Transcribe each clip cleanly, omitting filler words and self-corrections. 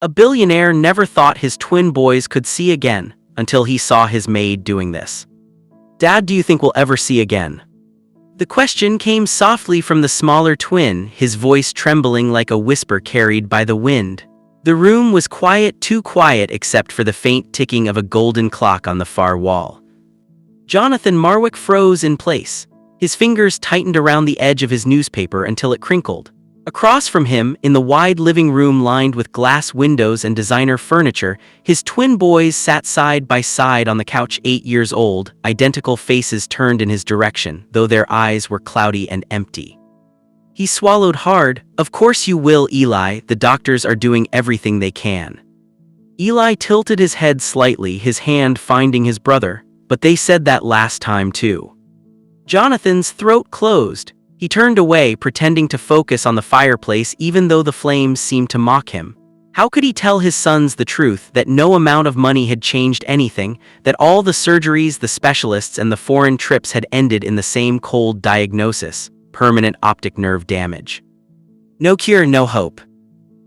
A billionaire never thought his twin boys could see again until he saw his maid doing this. "Dad, do you think we'll ever see again?" The question came softly from the smaller twin, his voice trembling like a whisper carried by the wind. The room was quiet, too quiet except for the faint ticking of a golden clock on the far wall. Jonathan Marwick froze in place. His fingers tightened around the edge of his newspaper until it crinkled. Across from him, in the wide living room lined with glass windows and designer furniture, his twin boys sat side by side on the couch, 8 years old, identical faces turned in his direction, though their eyes were cloudy and empty. He swallowed hard. "Of course you will, Eli. The doctors are doing everything they can." Eli tilted his head slightly, his hand finding his brother. "But they said that last time too." Jonathan's throat closed. He turned away, pretending to focus on the fireplace even though the flames seemed to mock him. How could he tell his sons the truth, that no amount of money had changed anything, that all the surgeries, the specialists, and the foreign trips had ended in the same cold diagnosis: permanent optic nerve damage. No cure, no hope.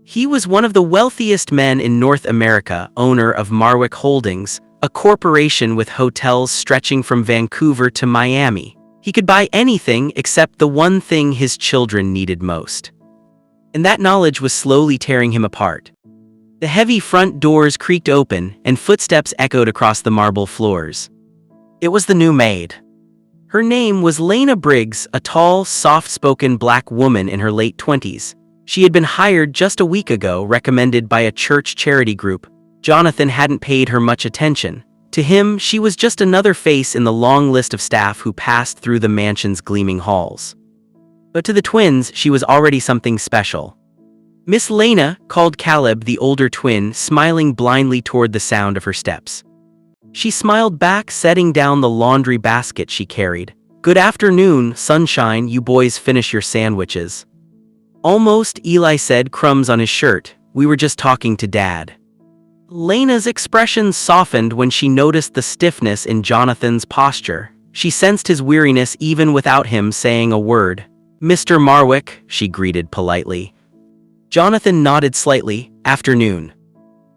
He was one of the wealthiest men in North America, owner of Marwick Holdings, a corporation with hotels stretching from Vancouver to Miami. He could buy anything except the one thing his children needed most. And that knowledge was slowly tearing him apart. The heavy front doors creaked open, and footsteps echoed across the marble floors. It was the new maid. Her name was Lena Briggs, a tall, soft-spoken black woman in her late 20s. She had been hired just a week ago, recommended by a church charity group. Jonathan hadn't paid her much attention. To him, she was just another face in the long list of staff who passed through the mansion's gleaming halls. But to the twins, she was already something special. "Miss Lena," called Caleb, the older twin, smiling blindly toward the sound of her steps. She smiled back, setting down the laundry basket she carried. "Good afternoon, sunshine. You boys finish your sandwiches." "Almost," Eli said, crumbs on his shirt. "We were just talking to Dad." Lena's expression softened when she noticed the stiffness in Jonathan's posture. She sensed his weariness even without him saying a word. "Mr. Marwick," she greeted politely. Jonathan nodded slightly. "Afternoon."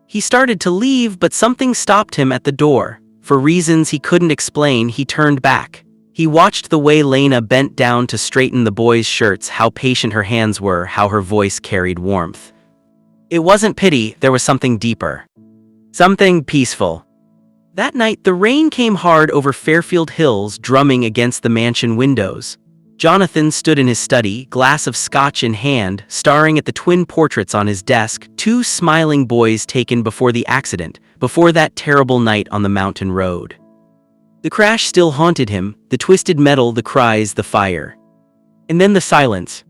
He started to leave, but something stopped him at the door. For reasons he couldn't explain, he turned back. He watched the way Lena bent down to straighten the boys' shirts, how patient her hands were, how her voice carried warmth. It wasn't pity, there was something deeper. Something peaceful. That night, the rain came hard over Fairfield Hills, drumming against the mansion windows. Jonathan stood in his study, glass of scotch in hand, staring at the twin portraits on his desk, two smiling boys taken before the accident, before that terrible night on the mountain road. The crash still haunted him, the twisted metal, the cries, the fire. And then the silence.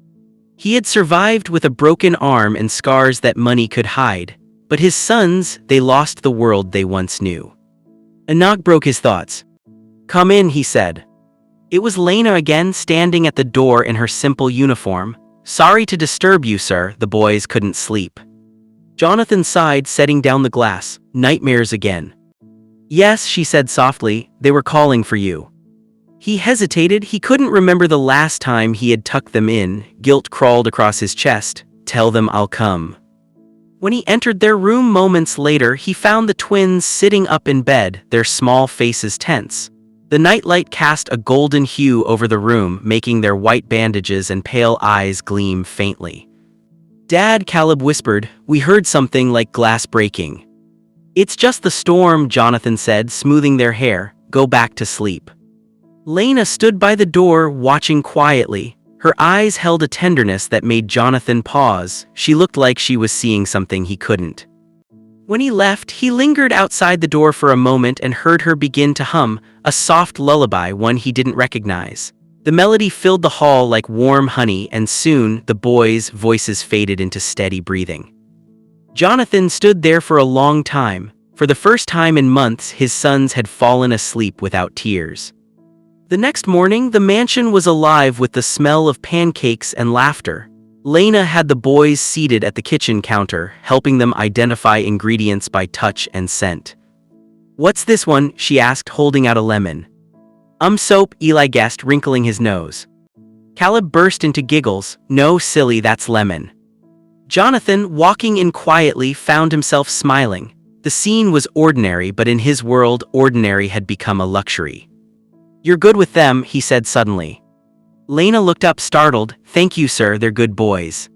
He had survived with a broken arm and scars that money could hide. But his sons, they lost the world they once knew. A knock broke his thoughts. "Come in," he said. It was Lena again, standing at the door in her simple uniform. "Sorry to disturb you, sir." The boys couldn't sleep. Jonathan sighed, setting down the glass. "Nightmares again." "Yes," she said softly, "they were calling for you." He hesitated. He couldn't remember the last time he had tucked them in. Guilt crawled across his chest. "Tell them I'll come." When he entered their room moments later, he found the twins sitting up in bed, their small faces tense. The nightlight cast a golden hue over the room, making their white bandages and pale eyes gleam faintly. "Dad," Caleb whispered, "we heard something like glass breaking." "It's just the storm," Jonathan said, smoothing their hair. "Go back to sleep." Lena stood by the door, watching quietly. Her eyes held a tenderness that made Jonathan pause. She looked like she was seeing something he couldn't. When he left, he lingered outside the door for a moment and heard her begin to hum, a soft lullaby, one he didn't recognize. The melody filled the hall like warm honey, and soon the boys' voices faded into steady breathing. Jonathan stood there for a long time. For the first time in months, his sons had fallen asleep without tears. The next morning, the mansion was alive with the smell of pancakes and laughter. Lena had the boys seated at the kitchen counter, helping them identify ingredients by touch and scent. "What's this one?" she asked, holding out a lemon. Soap," Eli guessed, wrinkling his nose. Caleb burst into giggles. "No, silly, that's lemon." Jonathan, walking in quietly, found himself smiling. The scene was ordinary, but in his world, ordinary had become a luxury. "You're good with them," he said suddenly. Lena looked up startled. "Thank you, sir, they're good boys."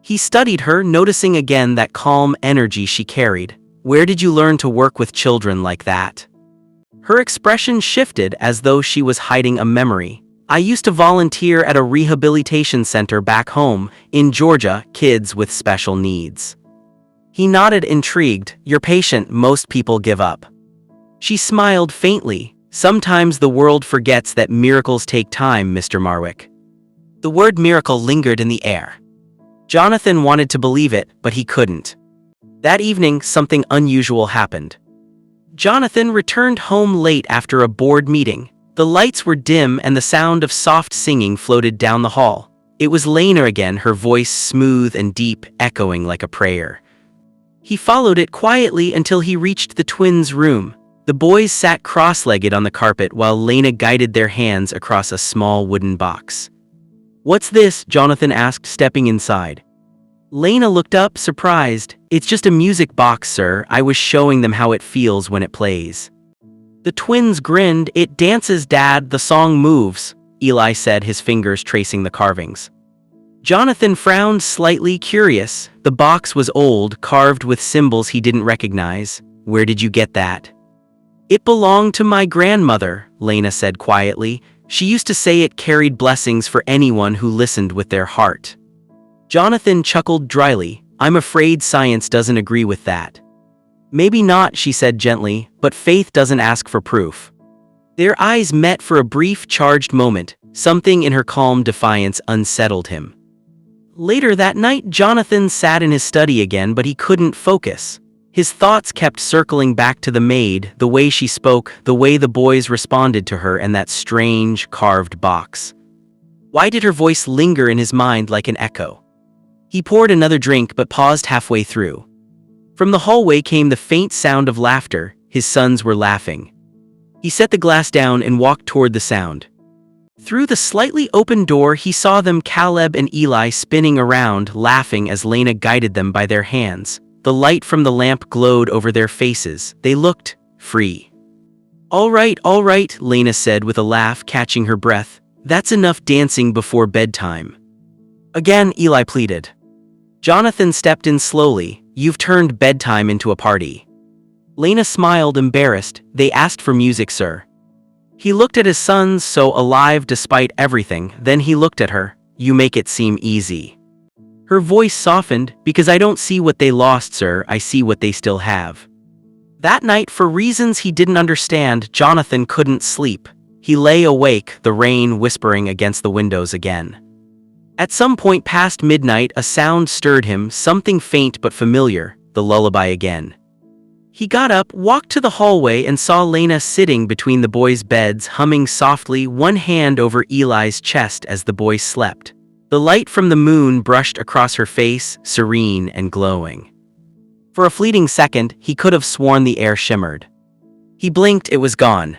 He studied her, noticing again that calm energy she carried. "Where did you learn to work with children like that?" Her expression shifted as though she was hiding a memory. "I used to volunteer at a rehabilitation center back home, in Georgia, kids with special needs." He nodded, intrigued. "You're patient, most people give up." She smiled faintly. "Sometimes the world forgets that miracles take time, Mr. Marwick." The word miracle lingered in the air. Jonathan wanted to believe it, but he couldn't. That evening, something unusual happened. Jonathan returned home late after a board meeting. The lights were dim and the sound of soft singing floated down the hall. It was Lena again, her voice smooth and deep, echoing like a prayer. He followed it quietly until he reached the twins' room. The boys sat cross-legged on the carpet while Lena guided their hands across a small wooden box. "What's this?" Jonathan asked, stepping inside. Lena looked up, surprised. "It's just a music box, sir. I was showing them how it feels when it plays." The twins grinned. "It dances, Dad. The song moves," Eli said, his fingers tracing the carvings. Jonathan frowned, slightly curious. The box was old, carved with symbols he didn't recognize. "Where did you get that?" "It belonged to my grandmother," Lena said quietly. "She used to say it carried blessings for anyone who listened with their heart." Jonathan chuckled dryly. "I'm afraid science doesn't agree with that." "Maybe not," she said gently, "but faith doesn't ask for proof." Their eyes met for a brief, charged moment. Something in her calm defiance unsettled him. Later that night, Jonathan sat in his study again, but he couldn't focus. His thoughts kept circling back to the maid, the way she spoke, the way the boys responded to her, and that strange, carved box. Why did her voice linger in his mind like an echo? He poured another drink but paused halfway through. From the hallway came the faint sound of laughter. His sons were laughing. He set the glass down and walked toward the sound. Through the slightly open door, he saw them, Caleb and Eli, spinning around, laughing as Lena guided them by their hands. The light from the lamp glowed over their faces. They looked free. All right, Lena said with a laugh, catching her breath. "That's enough dancing before bedtime." Again, Eli pleaded. Jonathan stepped in slowly. "You've turned bedtime into a party." Lena smiled, embarrassed. "They asked for music, sir." He looked at his sons, so alive despite everything. Then he looked at her. "You make it seem easy." Her voice softened. "Because I don't see what they lost, sir. I see what they still have." That night, for reasons he didn't understand, Jonathan couldn't sleep. He lay awake, the rain whispering against the windows again. At some point past midnight, a sound stirred him, something faint but familiar, the lullaby again. He got up, walked to the hallway, and saw Lena sitting between the boys' beds, humming softly, one hand over Eli's chest as the boy slept. The light from the moon brushed across her face, serene and glowing. For a fleeting second, he could have sworn the air shimmered. He blinked, it was gone.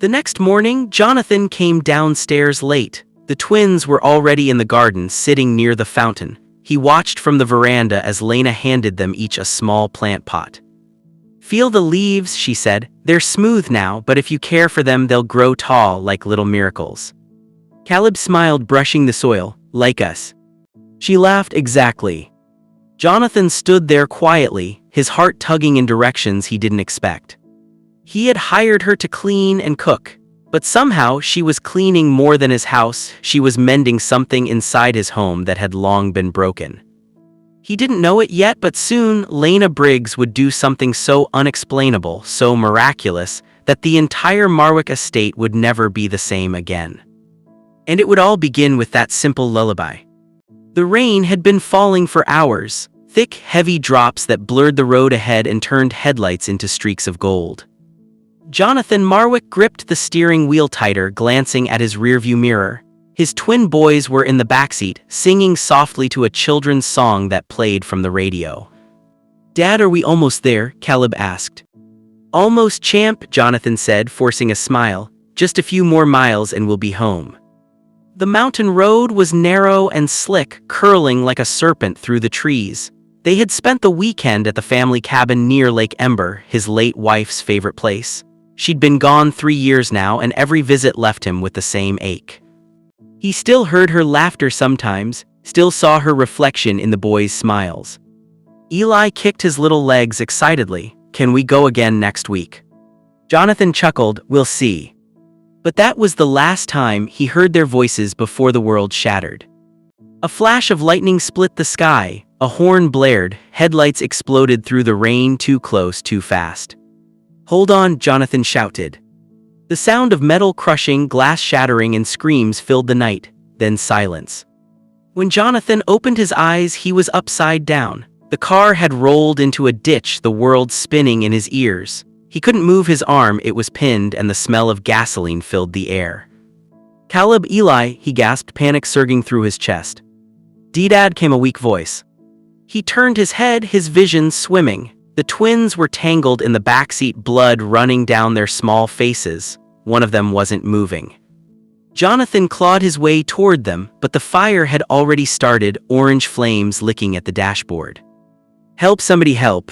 The next morning, Jonathan came downstairs late. The twins were already in the garden, sitting near the fountain. He watched from the veranda as Lena handed them each a small plant pot. "Feel the leaves," she said. "They're smooth now, but if you care for them, they'll grow tall like little miracles." Caleb smiled, brushing the soil. "Like us." She laughed. "Exactly." Jonathan stood there quietly, his heart tugging in directions he didn't expect. He had hired her to clean and cook, but somehow she was cleaning more than his house. She was mending something inside his home that had long been broken. He didn't know it yet, but soon Lena Briggs would do something so unexplainable, so miraculous, that the entire Marwick estate would never be the same again. And it would all begin with that simple lullaby. The rain had been falling for hours, thick, heavy drops that blurred the road ahead and turned headlights into streaks of gold. Jonathan Marwick gripped the steering wheel tighter, glancing at his rearview mirror. His twin boys were in the backseat, singing softly to a children's song that played from the radio. "Dad, are we almost there?" Caleb asked. "Almost, champ," Jonathan said, forcing a smile. "Just a few more miles and we'll be home." The mountain road was narrow and slick, curling like a serpent through the trees. They had spent the weekend at the family cabin near Lake Ember, his late wife's favorite place. She'd been gone 3 years now, and every visit left him with the same ache. He still heard her laughter sometimes, still saw her reflection in the boys' smiles. Eli kicked his little legs excitedly. "Can we go again next week?" Jonathan chuckled, "We'll see." But that was the last time he heard their voices before the world shattered. A flash of lightning split the sky, a horn blared, headlights exploded through the rain, too close, too fast. "Hold on," Jonathan shouted. The sound of metal crushing, glass shattering, and screams filled the night, then silence. When Jonathan opened his eyes, he was upside down. The car had rolled into a ditch, the world spinning in his ears. He couldn't move his arm, it was pinned, and the smell of gasoline filled the air. "Caleb, Eli," he gasped, panic surging through his chest. "Dad," came a weak voice. He turned his head, his vision swimming. The twins were tangled in the backseat, blood running down their small faces. One of them wasn't moving. Jonathan clawed his way toward them, but the fire had already started, orange flames licking at the dashboard. "Help, somebody help."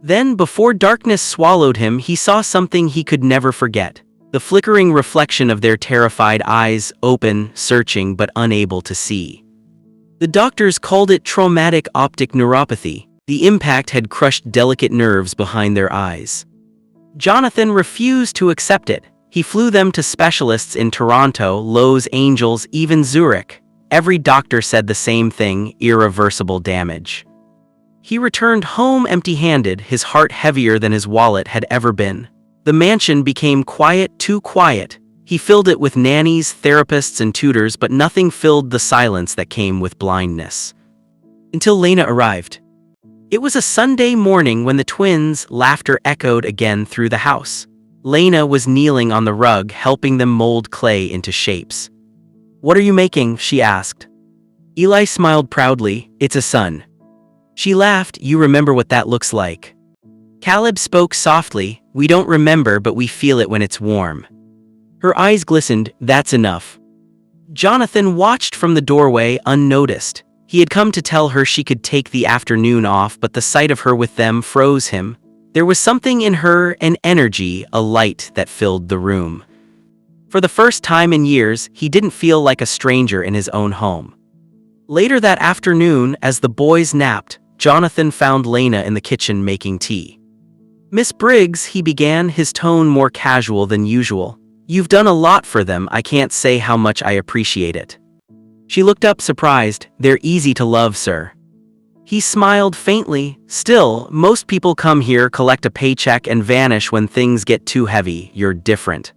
Then, before darkness swallowed him, he saw something he could never forget. The flickering reflection of their terrified eyes, open, searching, but unable to see. The doctors called it traumatic optic neuropathy. The impact had crushed delicate nerves behind their eyes. Jonathan refused to accept it. He flew them to specialists in Toronto, Los Angeles, even Zurich. Every doctor said the same thing: irreversible damage. He returned home empty-handed, his heart heavier than his wallet had ever been. The mansion became quiet, too quiet. He filled it with nannies, therapists, and tutors, but nothing filled the silence that came with blindness. Until Lena arrived. It was a Sunday morning when the twins' laughter echoed again through the house. Lena was kneeling on the rug, helping them mold clay into shapes. "What are you making?" she asked. Eli smiled proudly. "It's a sun." She laughed. "You remember what that looks like?" Caleb spoke softly. "We don't remember, but we feel it when it's warm." Her eyes glistened. "That's enough." Jonathan watched from the doorway, unnoticed. He had come to tell her she could take the afternoon off, but the sight of her with them froze him. There was something in her, an energy, a light that filled the room. For the first time in years, he didn't feel like a stranger in his own home. Later that afternoon, as the boys napped, Jonathan found Lena in the kitchen making tea. "Miss Briggs," he began, his tone more casual than usual. "You've done a lot for them. I can't say how much I appreciate it." She looked up surprised. "They're easy to love, sir." He smiled faintly. "Still, most people come here, collect a paycheck, and vanish when things get too heavy. You're different."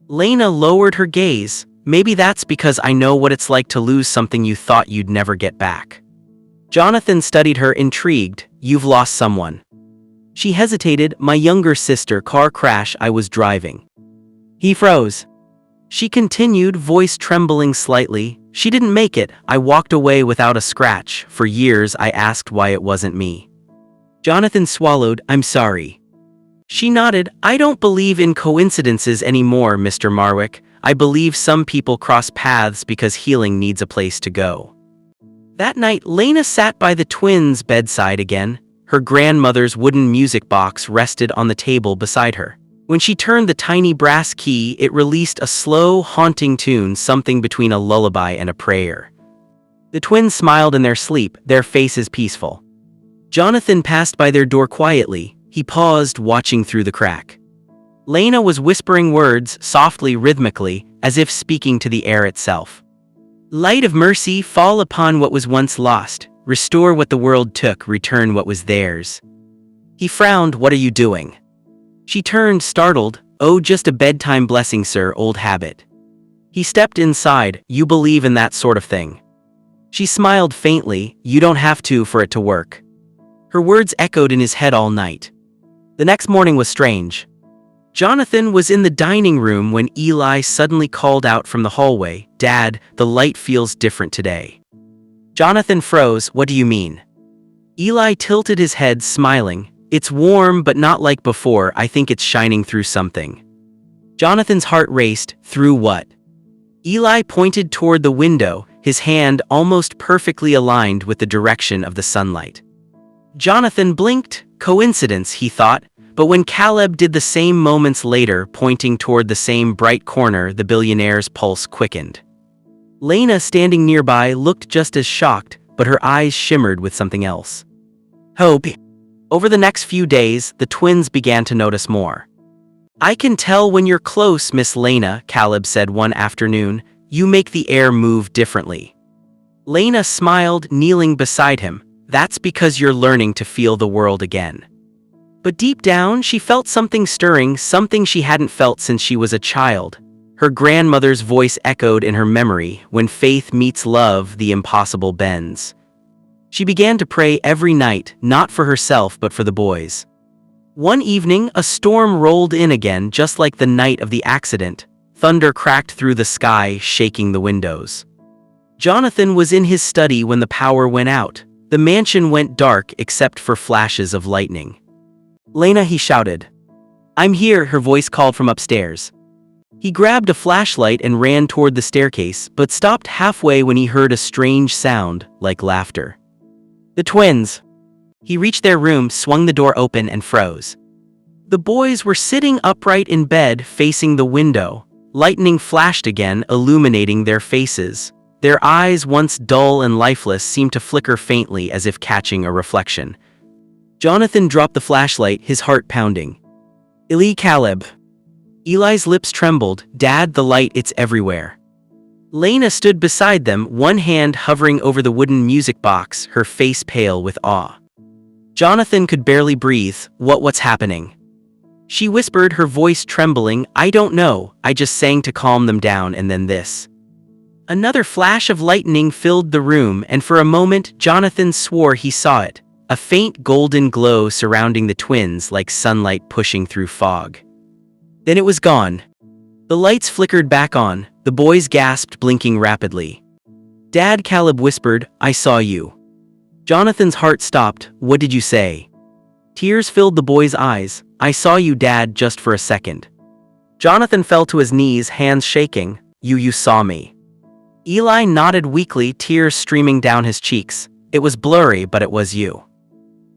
Lena lowered her gaze. "Maybe that's because I know what it's like to lose something you thought you'd never get back." Jonathan studied her, intrigued. "You've lost someone." She hesitated. "My younger sister, car crash, I was driving." He froze. She continued, voice trembling slightly. "She didn't make it. I walked away without a scratch. For years I asked why it wasn't me." Jonathan swallowed. "I'm sorry." She nodded. "I don't believe in coincidences anymore, Mr. Marwick. I believe some people cross paths because healing needs a place to go." That night, Lena sat by the twins' bedside again. Her grandmother's wooden music box rested on the table beside her. When she turned the tiny brass key, it released a slow, haunting tune, something between a lullaby and a prayer. The twins smiled in their sleep, their faces peaceful. Jonathan passed by their door quietly. He paused, watching through the crack. Lena was whispering words, softly, rhythmically, as if speaking to the air itself. "Light of mercy, fall upon what was once lost. Restore what the world took, return what was theirs." He frowned. "What are you doing?" She turned, startled. "Oh, just a bedtime blessing, sir, old habit." He stepped inside. "You believe in that sort of thing?" She smiled faintly. "You don't have to for it to work." Her words echoed in his head all night. The next morning was strange. Jonathan was in the dining room when Eli suddenly called out from the hallway, "Dad, the light feels different today." Jonathan froze. "What do you mean?" Eli tilted his head, smiling. "It's warm, but not like before. I think it's shining through something." Jonathan's heart raced. "Through what?" Eli pointed toward the window, his hand almost perfectly aligned with the direction of the sunlight. Jonathan blinked. Coincidence, he thought, but when Caleb did the same moments later, pointing toward the same bright corner, the billionaire's pulse quickened. Lena, standing nearby, looked just as shocked, but her eyes shimmered with something else. Hope. Over the next few days, the twins began to notice more. I can tell when you're close, Miss Lena, Caleb said one afternoon. You make the air move differently. Lena smiled, kneeling beside him. That's because you're learning to feel the world again. But deep down, she felt something stirring, something she hadn't felt since she was a child. Her grandmother's voice echoed in her memory, when faith meets love, the impossible bends. She began to pray every night, not for herself but for the boys. One evening, a storm rolled in again, just like the night of the accident. Thunder cracked through the sky, shaking the windows. Jonathan was in his study when the power went out. The mansion went dark except for flashes of lightning. Lena, he shouted. I'm here, her voice called from upstairs. He grabbed a flashlight and ran toward the staircase, but stopped halfway when he heard a strange sound, like laughter. The twins. He reached their room, swung the door open, and froze. The boys were sitting upright in bed, facing the window. Lightning flashed again, illuminating their faces. Their eyes, once dull and lifeless, seemed to flicker faintly as if catching a reflection. Jonathan dropped the flashlight, his heart pounding. Eli, Caleb. Eli's lips trembled. Dad, the light, it's everywhere. Lena stood beside them, one hand hovering over the wooden music box, her face pale with awe. Jonathan could barely breathe. What's happening? She whispered, her voice trembling. I don't know, I just sang to calm them down, and then this. Another flash of lightning filled the room, and for a moment, Jonathan swore he saw it. A faint golden glow surrounding the twins, like sunlight pushing through fog. Then it was gone. The lights flickered back on. The boys gasped, blinking rapidly. Dad, Caleb whispered, I saw you. Jonathan's heart stopped. What did you say? Tears filled the boy's eyes. I saw you, Dad, just for a second. Jonathan fell to his knees, hands shaking. You saw me. Eli nodded weakly, tears streaming down his cheeks. It was blurry, but it was you.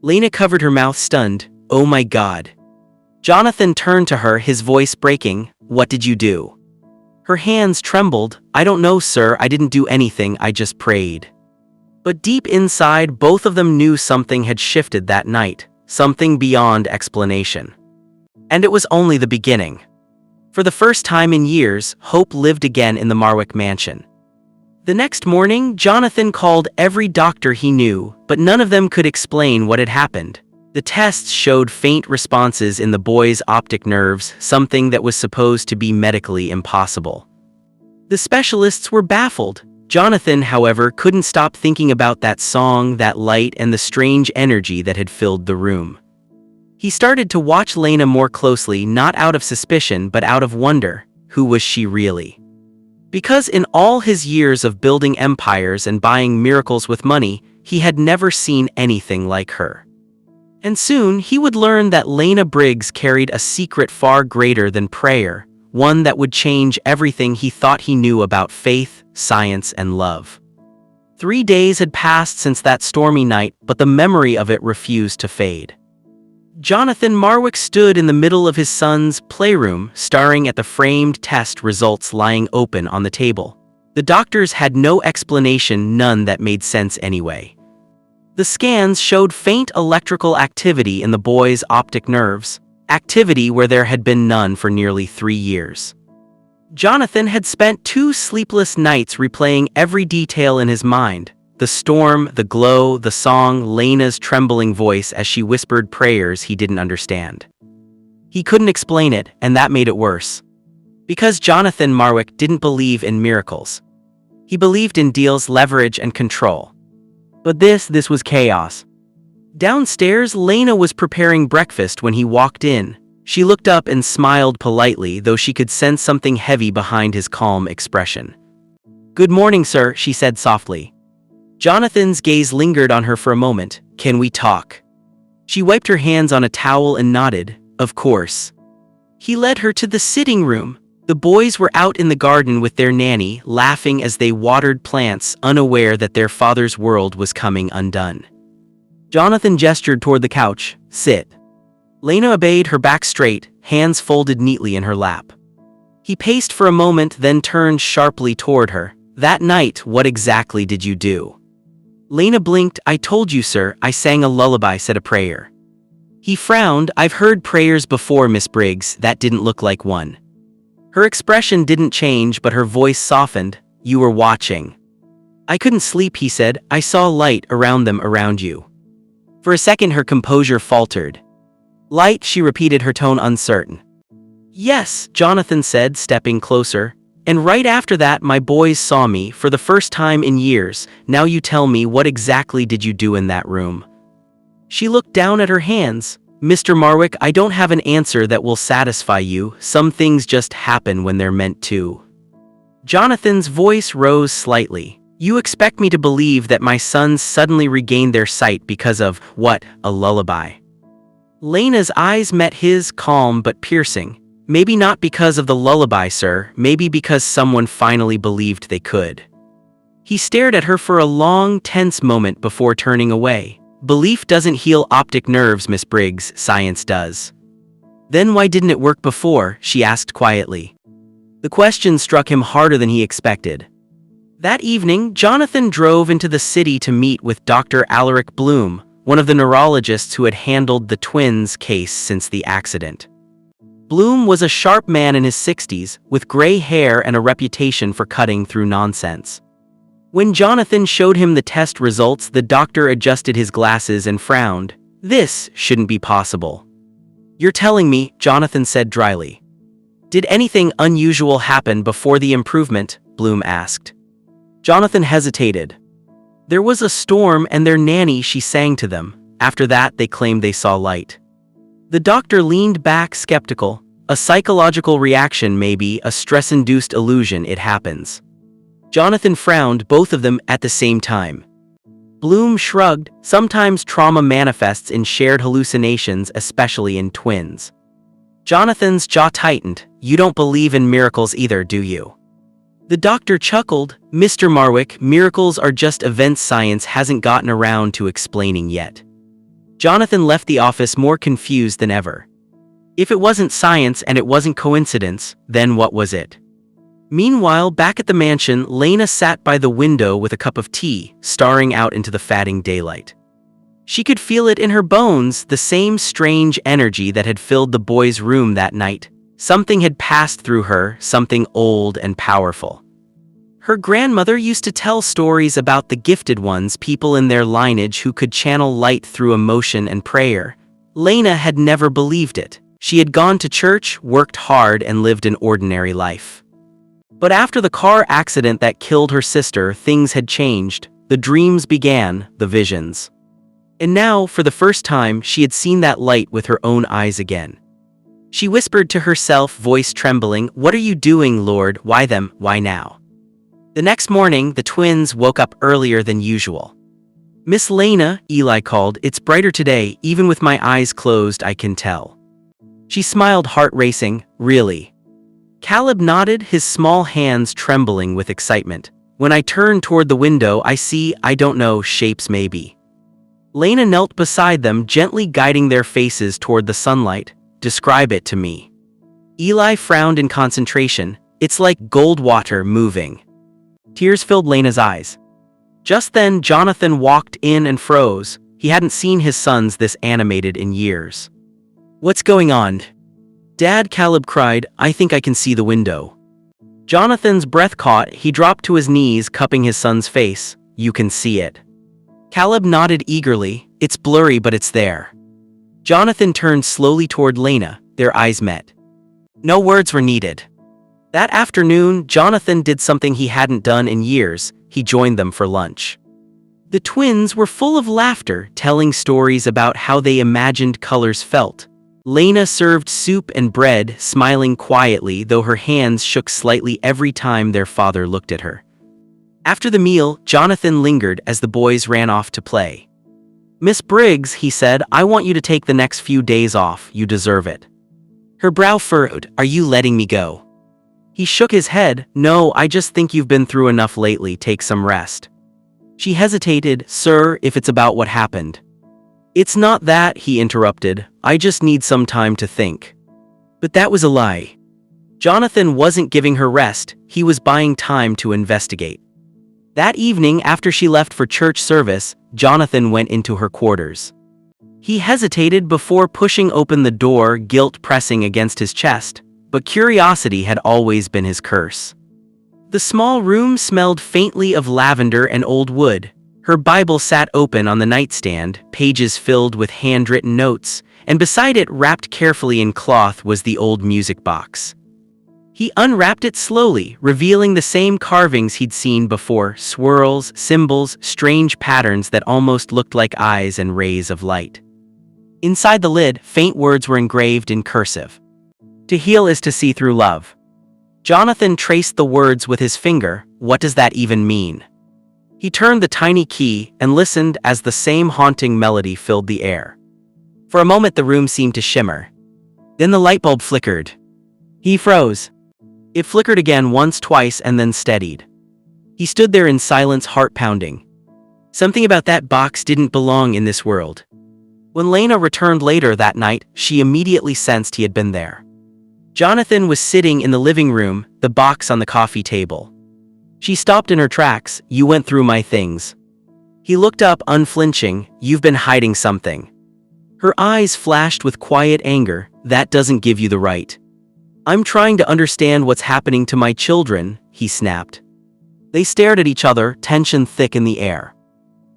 Lena covered her mouth, stunned. Oh my God. Jonathan turned to her, his voice breaking. What did you do? Her hands trembled. I don't know, sir, I didn't do anything, I just prayed. But deep inside, both of them knew something had shifted that night, something beyond explanation. And it was only the beginning. For the first time in years, hope lived again in the Marwick mansion. The next morning, Jonathan called every doctor he knew, but none of them could explain what had happened. The tests showed faint responses in the boys' optic nerves, something that was supposed to be medically impossible. The specialists were baffled. Jonathan, however, couldn't stop thinking about that song, that light, and the strange energy that had filled the room. He started to watch Lena more closely, not out of suspicion, but out of wonder. Who was she really? Because in all his years of building empires and buying miracles with money, he had never seen anything like her. And soon he would learn that Lena Briggs carried a secret far greater than prayer, one that would change everything he thought he knew about faith, science, and love. 3 days had passed since that stormy night, but the memory of it refused to fade. Jonathan Marwick stood in the middle of his son's playroom, staring at the framed test results lying open on the table. The doctors had no explanation, none that made sense anyway. The scans showed faint electrical activity in the boy's optic nerves, activity where there had been none for nearly 3 years. Jonathan had spent 2 sleepless nights replaying every detail in his mind. The storm, the glow, the song, Lena's trembling voice as she whispered prayers he didn't understand. He couldn't explain it, and that made it worse. Because Jonathan Marwick didn't believe in miracles. He believed in deals, leverage, and control. But this was chaos. Downstairs, Lena was preparing breakfast when he walked in. She looked up and smiled politely, though she could sense something heavy behind his calm expression. Good morning, sir, she said softly. Jonathan's gaze lingered on her for a moment. Can we talk? She wiped her hands on a towel and nodded. Of course. He led her to the sitting room. The boys were out in the garden with their nanny, laughing as they watered plants, unaware that their father's world was coming undone. Jonathan gestured toward the couch. "Sit." Lena obeyed, her back straight, hands folded neatly in her lap. He paced for a moment, then turned sharply toward her. "That night, what exactly did you do?" Lena blinked. "I told you, sir, I sang a lullaby," said a prayer. He frowned. "I've heard prayers before, Miss Briggs, that didn't look like one." Her expression didn't change, but her voice softened. "You were watching." "I couldn't sleep," he said. "I saw light around them, around you." For a second her composure faltered. "Light," she repeated, her tone uncertain. "Yes," Jonathan said, stepping closer. "And right after that my boys saw me, for the first time in years. Now you tell me, what exactly did you do in that room?" She looked down at her hands. "Mr. Marwick, I don't have an answer that will satisfy you. Some things just happen when they're meant to." Jonathan's voice rose slightly. "You expect me to believe that my sons suddenly regained their sight because of, what, a lullaby?" Lena's eyes met his, calm but piercing. "Maybe not because of the lullaby, sir. Maybe because someone finally believed they could." He stared at her for a long, tense moment before turning away. "Belief doesn't heal optic nerves, Miss Briggs, science does." "Then why didn't it work before?" she asked quietly. The question struck him harder than he expected. That evening, Jonathan drove into the city to meet with Dr. Alaric Bloom, one of the neurologists who had handled the twins' case since the accident. Bloom was a sharp man in his 60s, with gray hair and a reputation for cutting through nonsense. When Jonathan showed him the test results, the doctor adjusted his glasses and frowned. "This shouldn't be possible." "You're telling me," Jonathan said dryly. "Did anything unusual happen before the improvement?" Bloom asked. Jonathan hesitated. "There was a storm and their nanny, she sang to them. After that, they claimed they saw light." The doctor leaned back, skeptical. "A psychological reaction, maybe, a stress-induced illusion, it happens." Jonathan frowned, both of them at the same time. Bloom shrugged. "Sometimes trauma manifests in shared hallucinations, especially in twins." Jonathan's jaw tightened. "You don't believe in miracles either, do you?" The doctor chuckled. "Mr. Marwick, miracles are just events science hasn't gotten around to explaining yet." Jonathan left the office more confused than ever. If it wasn't science and it wasn't coincidence, then what was it? Meanwhile, back at the mansion, Lena sat by the window with a cup of tea, staring out into the fading daylight. She could feel it in her bones, the same strange energy that had filled the boys' room that night. Something had passed through her, something old and powerful. Her grandmother used to tell stories about the gifted ones, people in their lineage who could channel light through emotion and prayer. Lena had never believed it. She had gone to church, worked hard, and lived an ordinary life. But after the car accident that killed her sister, things had changed. The dreams began, the visions. And now, for the first time, she had seen that light with her own eyes again. She whispered to herself, voice trembling, "What are you doing, Lord? Why them? Why now?" The next morning, the twins woke up earlier than usual. "Miss Lena," Eli called, "it's brighter today, even with my eyes closed I can tell." She smiled, heart racing. "Really?" Caleb nodded, his small hands trembling with excitement. "When I turn toward the window, I see, I don't know, shapes maybe." Lena knelt beside them, gently guiding their faces toward the sunlight. "Describe it to me." Eli frowned in concentration. "It's like gold water moving." Tears filled Lena's eyes. Just then, Jonathan walked in and froze. He hadn't seen his sons this animated in years. "What's going on?" "Dad," Caleb cried, "I think I can see the window." Jonathan's breath caught. He dropped to his knees, cupping his son's face. "You can see it." Caleb nodded eagerly. "It's blurry, but it's there." Jonathan turned slowly toward Lena. Their eyes met. No words were needed. That afternoon, Jonathan did something he hadn't done in years. He joined them for lunch. The twins were full of laughter, telling stories about how they imagined colors felt. Lena served soup and bread, smiling quietly, though her hands shook slightly every time their father looked at her. After the meal, Jonathan lingered as the boys ran off to play. "Miss Briggs," he said, "I want you to take the next few days off. You deserve it." Her brow furrowed. "Are you letting me go?" He shook his head. No, I just think you've been through enough lately, take some rest. She hesitated. Sir, if it's about what happened. It's not that, he interrupted. I just need some time to think. But that was a lie. Jonathan wasn't giving her rest, he was buying time to investigate. That evening, after she left for church service, Jonathan went into her quarters. He hesitated before pushing open the door, guilt pressing against his chest, but curiosity had always been his curse. The small room smelled faintly of lavender and old wood. Her Bible sat open on the nightstand, pages filled with handwritten notes, and beside it, wrapped carefully in cloth, was the old music box. He unwrapped it slowly, revealing the same carvings he'd seen before, swirls, symbols, strange patterns that almost looked like eyes and rays of light. Inside the lid, faint words were engraved in cursive. To heal is to see through love. Jonathan traced the words with his finger. What does that even mean? He turned the tiny key and listened as the same haunting melody filled the air. For a moment the room seemed to shimmer. Then the light bulb flickered. He froze. It flickered again once, twice, and then steadied. He stood there in silence, heart pounding. Something about that box didn't belong in this world. When Lena returned later that night, she immediately sensed he had been there. Jonathan was sitting in the living room, the box on the coffee table. She stopped in her tracks. You went through my things. He looked up, unflinching. You've been hiding something. Her eyes flashed with quiet anger. That doesn't give you the right. I'm trying to understand what's happening to my children, he snapped. They stared at each other, tension thick in the air.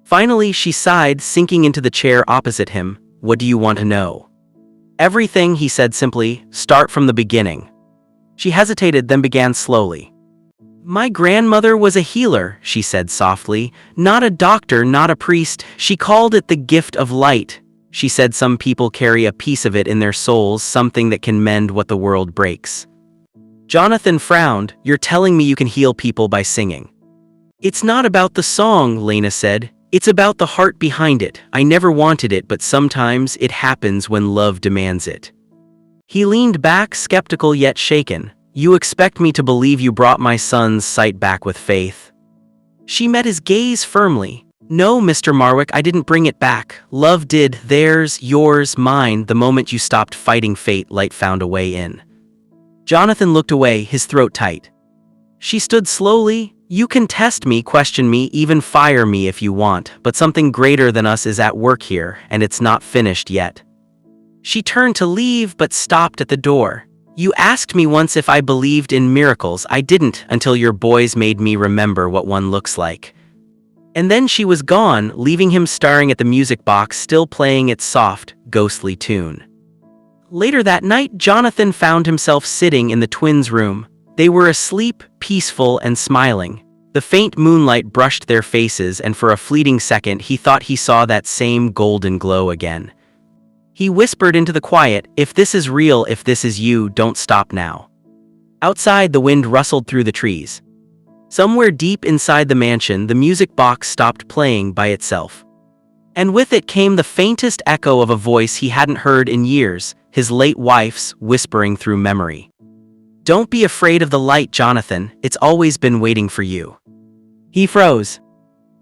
Finally, she sighed, sinking into the chair opposite him. What do you want to know? Everything, he said simply. Start from the beginning. She hesitated, then began slowly. My grandmother was a healer, she said softly. Not a doctor, not a priest. She called it the gift of light. She said some people carry a piece of it in their souls, something that can mend what the world breaks. Jonathan frowned. You're telling me you can heal people by singing? It's not about the song, Lena said. It's about the heart behind it. I never wanted it, but sometimes it happens when love demands it. He leaned back, skeptical yet shaken. You expect me to believe you brought my son's sight back with faith? She met his gaze firmly. No, Mr. Marwick, I didn't bring it back. Love did. Theirs, yours, mine. The moment you stopped fighting fate, light found a way in. Jonathan looked away, his throat tight. She stood slowly. You can test me, question me, even fire me if you want, but something greater than us is at work here, and it's not finished yet. She turned to leave, but stopped at the door. You asked me once if I believed in miracles. I didn't, until your boys made me remember what one looks like. And then she was gone, leaving him staring at the music box, still playing its soft, ghostly tune. Later that night, Jonathan found himself sitting in the twins' room. They were asleep, peaceful and smiling. The faint moonlight brushed their faces, and for a fleeting second he thought he saw that same golden glow again. He whispered into the quiet, if this is real, if this is you, don't stop now. Outside, the wind rustled through the trees. Somewhere deep inside the mansion, the music box stopped playing by itself. And with it came the faintest echo of a voice he hadn't heard in years, his late wife's, whispering through memory. Don't be afraid of the light, Jonathan, it's always been waiting for you. He froze.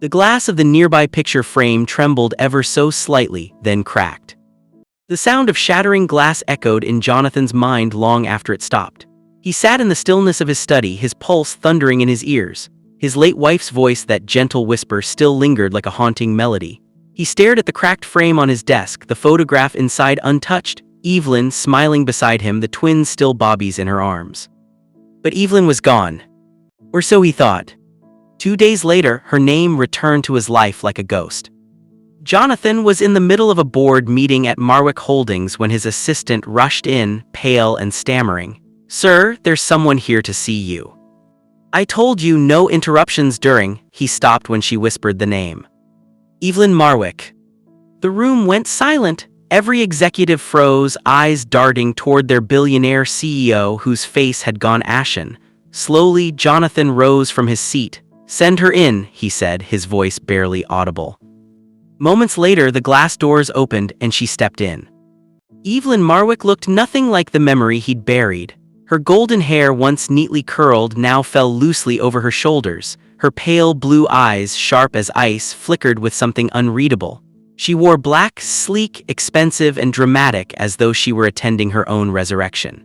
The glass of the nearby picture frame trembled ever so slightly, then cracked. The sound of shattering glass echoed in Jonathan's mind long after it stopped. He sat in the stillness of his study, his pulse thundering in his ears. His late wife's voice, that gentle whisper, still lingered like a haunting melody. He stared at the cracked frame on his desk, the photograph inside untouched, Evelyn smiling beside him, the twins still bobbies in her arms. But Evelyn was gone. Or so he thought. 2 days later, her name returned to his life like a ghost. Jonathan was in the middle of a board meeting at Marwick Holdings when his assistant rushed in, pale and stammering. Sir, there's someone here to see you. I told you no interruptions during. He stopped when she whispered the name. Evelyn Marwick. The room went silent. Every executive froze, eyes darting toward their billionaire CEO whose face had gone ashen. Slowly, Jonathan rose from his seat. Send her in, he said, his voice barely audible. Moments later, the glass doors opened and she stepped in. Evelyn Marwick looked nothing like the memory he'd buried. Her golden hair, once neatly curled, now fell loosely over her shoulders. Her pale blue eyes, sharp as ice, flickered with something unreadable. She wore black, sleek, expensive, and dramatic, as though she were attending her own resurrection.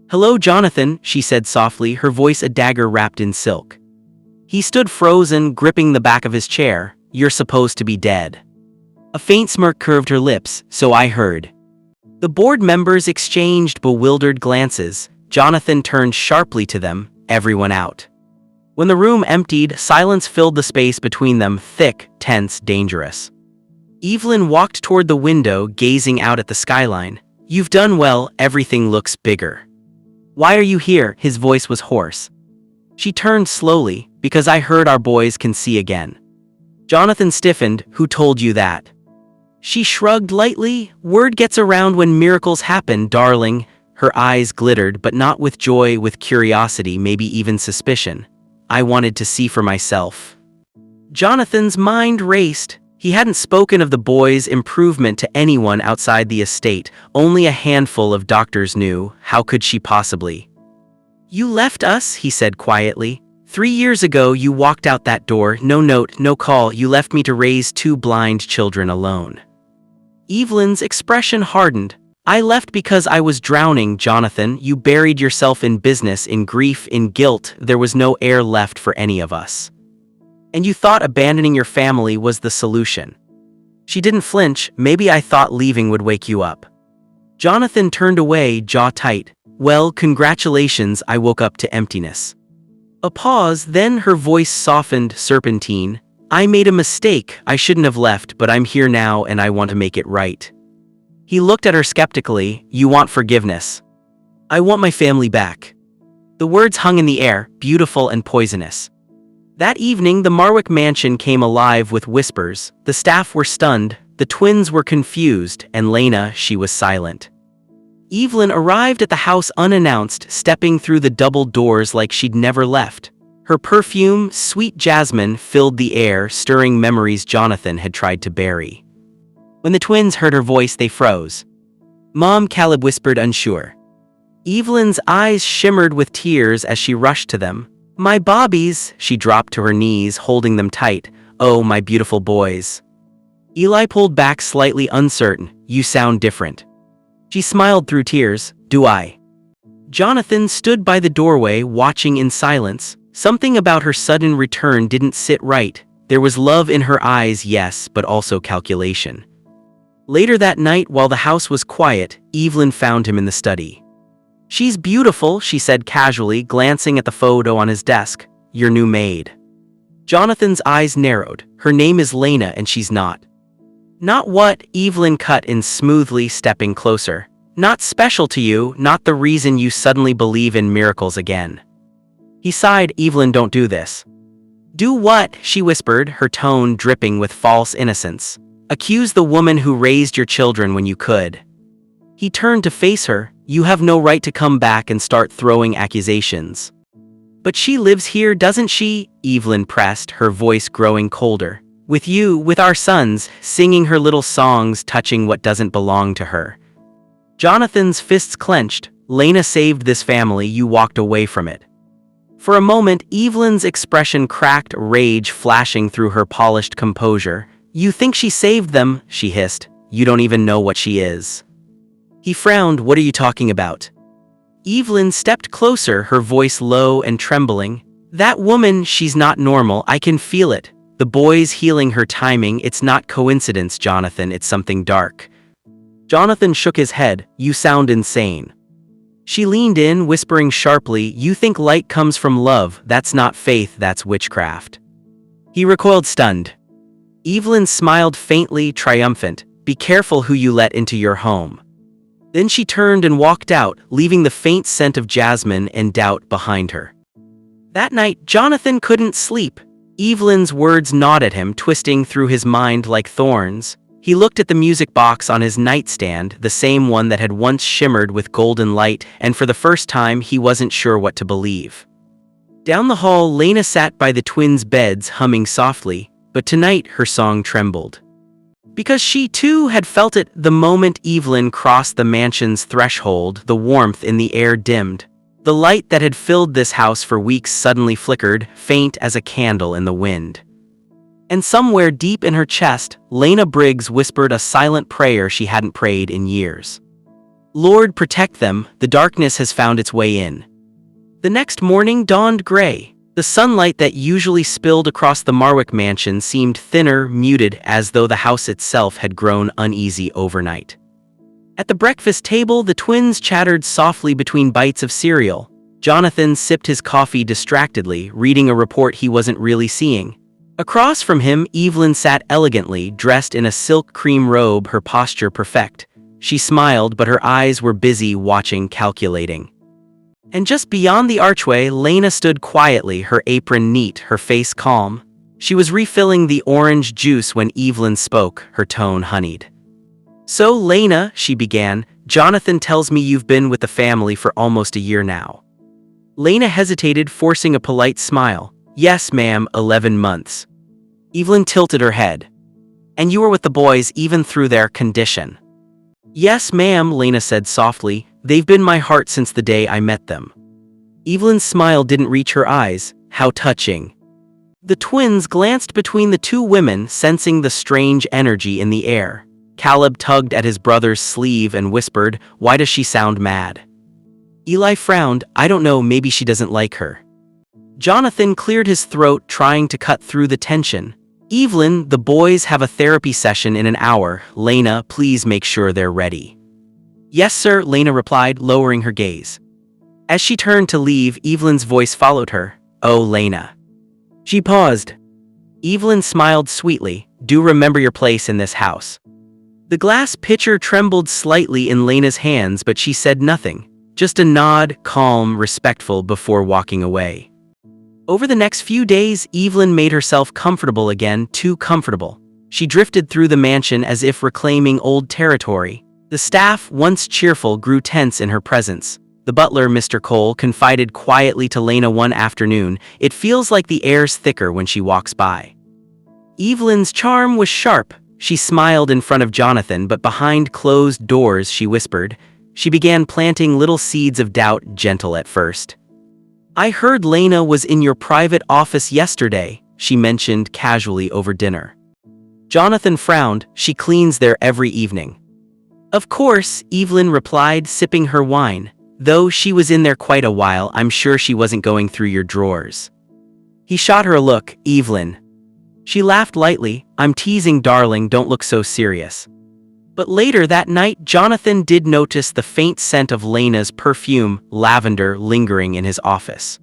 "Hello, Jonathan," she said softly, her voice a dagger wrapped in silk. He stood frozen, gripping the back of his chair. "You're supposed to be dead." A faint smirk curved her lips. "So I heard." The board members exchanged bewildered glances. Jonathan turned sharply to them. "Everyone out." When the room emptied, silence filled the space between them, thick, tense, dangerous. Evelyn walked toward the window, gazing out at the skyline. "You've done well, everything looks bigger." "Why are you here?" His voice was hoarse. She turned slowly. "Because I heard our boys can see again." Jonathan stiffened. "Who told you that?" She shrugged lightly. "Word gets around when miracles happen, darling." Her eyes glittered, but not with joy, with curiosity, maybe even suspicion. "I wanted to see for myself." Jonathan's mind raced. He hadn't spoken of the boys' improvement to anyone outside the estate. Only a handful of doctors knew. How could she possibly? "You left us," he said quietly. 3 years ago you walked out that door, no note, no call. You left me to raise 2 blind children alone." Evelyn's expression hardened. "I left because I was drowning, Jonathan. You buried yourself in business, in grief, in guilt. There was no air left for any of us. And you thought abandoning your family was the solution." She didn't flinch. "Maybe I thought leaving would wake you up." Jonathan turned away, jaw tight. "Well, congratulations, I woke up to emptiness." A pause, then her voice softened, serpentine. "I made a mistake. I shouldn't have left, but I'm here now and I want to make it right." He looked at her skeptically. "You want forgiveness?" "I want my family back." The words hung in the air, beautiful and poisonous. That evening, the Marwick mansion came alive with whispers. The staff were stunned, the twins were confused, and Lena, she was silent. Evelyn arrived at the house unannounced, stepping through the double doors like she'd never left. Her perfume, sweet jasmine, filled the air, stirring memories Jonathan had tried to bury. When the twins heard her voice, they froze. "Mom," Caleb whispered, unsure. Evelyn's eyes shimmered with tears as she rushed to them. "My bobbies," she dropped to her knees, holding them tight. "Oh, my beautiful boys." Eli pulled back slightly, uncertain. "You sound different." She smiled through tears. "Do I?" Jonathan stood by the doorway, watching in silence. Something about her sudden return didn't sit right. There was love in her eyes, yes, but also calculation. Later that night, while the house was quiet, Evelyn found him in the study. "She's beautiful," she said casually, glancing at the photo on his desk. "Your new maid." Jonathan's eyes narrowed. "Her name is Lena and she's not." "Not what?" Evelyn cut in smoothly, stepping closer. "Not special to you, not the reason you suddenly believe in miracles again." He sighed. "Evelyn, don't do this." "Do what?" she whispered, her tone dripping with false innocence. "Accuse the woman who raised your children when you could." He turned to face her. "You have no right to come back and start throwing accusations." "But she lives here, doesn't she?" Evelyn pressed, her voice growing colder. "With you, with our sons, singing her little songs, touching what doesn't belong to her." Jonathan's fists clenched. "Lena saved this family, you walked away from it." For a moment, Evelyn's expression cracked, rage flashing through her polished composure. "You think she saved them?" she hissed. "You don't even know what she is." He frowned. "What are you talking about?" Evelyn stepped closer, her voice low and trembling. "That woman, she's not normal, I can feel it. The boy's healing her timing, it's not coincidence, Jonathan, it's something dark." Jonathan shook his head. "You sound insane." She leaned in, whispering sharply, "You think light comes from love, that's not faith, that's witchcraft." He recoiled, stunned. Evelyn smiled faintly, triumphant. "Be careful who you let into your home." Then she turned and walked out, leaving the faint scent of jasmine and doubt behind her. That night, Jonathan couldn't sleep. Evelyn's words gnawed at him, twisting through his mind like thorns. He looked at the music box on his nightstand, the same one that had once shimmered with golden light, and for the first time he wasn't sure what to believe. Down the hall, Lena sat by the twins' beds, humming softly, but tonight her song trembled. Because she too had felt it the moment Evelyn crossed the mansion's threshold. The warmth in the air dimmed. The light that had filled this house for weeks suddenly flickered, faint as a candle in the wind. And somewhere deep in her chest, Lena Briggs whispered a silent prayer she hadn't prayed in years. Lord, protect them, the darkness has found its way in. The next morning dawned gray. The sunlight that usually spilled across the Marwick mansion seemed thinner, muted, as though the house itself had grown uneasy overnight. At the breakfast table, the twins chattered softly between bites of cereal. Jonathan sipped his coffee distractedly, reading a report he wasn't really seeing. Across from him, Evelyn sat elegantly, dressed in a silk cream robe, her posture perfect. She smiled, but her eyes were busy watching, calculating. And just beyond the archway, Lena stood quietly, her apron neat, her face calm. She was refilling the orange juice when Evelyn spoke, her tone honeyed. So, Lena, she began, Jonathan tells me you've been with the family for almost a year now. Lena hesitated, forcing a polite smile. Yes, ma'am, 11 months. Evelyn tilted her head. And you were with the boys even through their condition? Yes, ma'am, Lena said softly. They've been my heart since the day I met them. Evelyn's smile didn't reach her eyes. How touching. The twins glanced between the two women, sensing the strange energy in the air. Caleb tugged at his brother's sleeve and whispered, Why does she sound mad? Eli frowned. I don't know, maybe she doesn't like her. Jonathan cleared his throat, trying to cut through the tension. Evelyn, the boys have a therapy session in an hour. Lena, please make sure they're ready. Yes, sir, Lena replied, lowering her gaze. As she turned to leave, Evelyn's voice followed her. Oh, Lena. She paused. Evelyn smiled sweetly. Do remember your place in this house. The glass pitcher trembled slightly in Lena's hands, but she said nothing. Just a nod, calm, respectful, before walking away. Over the next few days, Evelyn made herself comfortable again, too comfortable. She drifted through the mansion as if reclaiming old territory. The staff, once cheerful, grew tense in her presence. The butler, Mr. Cole, confided quietly to Lena one afternoon, It feels like the air's thicker when she walks by. Evelyn's charm was sharp. She smiled in front of Jonathan, but behind closed doors, she whispered. She began planting little seeds of doubt, gentle at first. I heard Lena was in your private office yesterday, she mentioned casually over dinner. Jonathan frowned. She cleans there every evening. Of course, Evelyn replied, sipping her wine. Though she was in there quite a while, I'm sure she wasn't going through your drawers. He shot her a look. Evelyn. She laughed lightly. I'm teasing, darling, don't look so serious. But later that night, Jonathan did notice the faint scent of Lena's perfume, lavender, lingering in his office.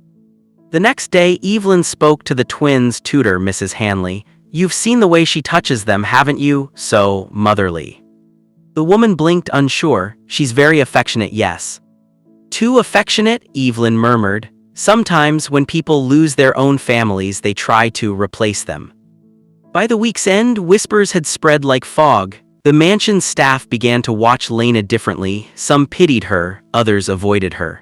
The next day, Evelyn spoke to the twins' tutor, Mrs. Hanley. You've seen the way she touches them, haven't you? So motherly. The woman blinked, unsure. She's very affectionate, yes. Too affectionate, Evelyn murmured. Sometimes when people lose their own families, they try to replace them. By the week's end, whispers had spread like fog. The mansion's staff began to watch Lena differently. Some pitied her, others avoided her.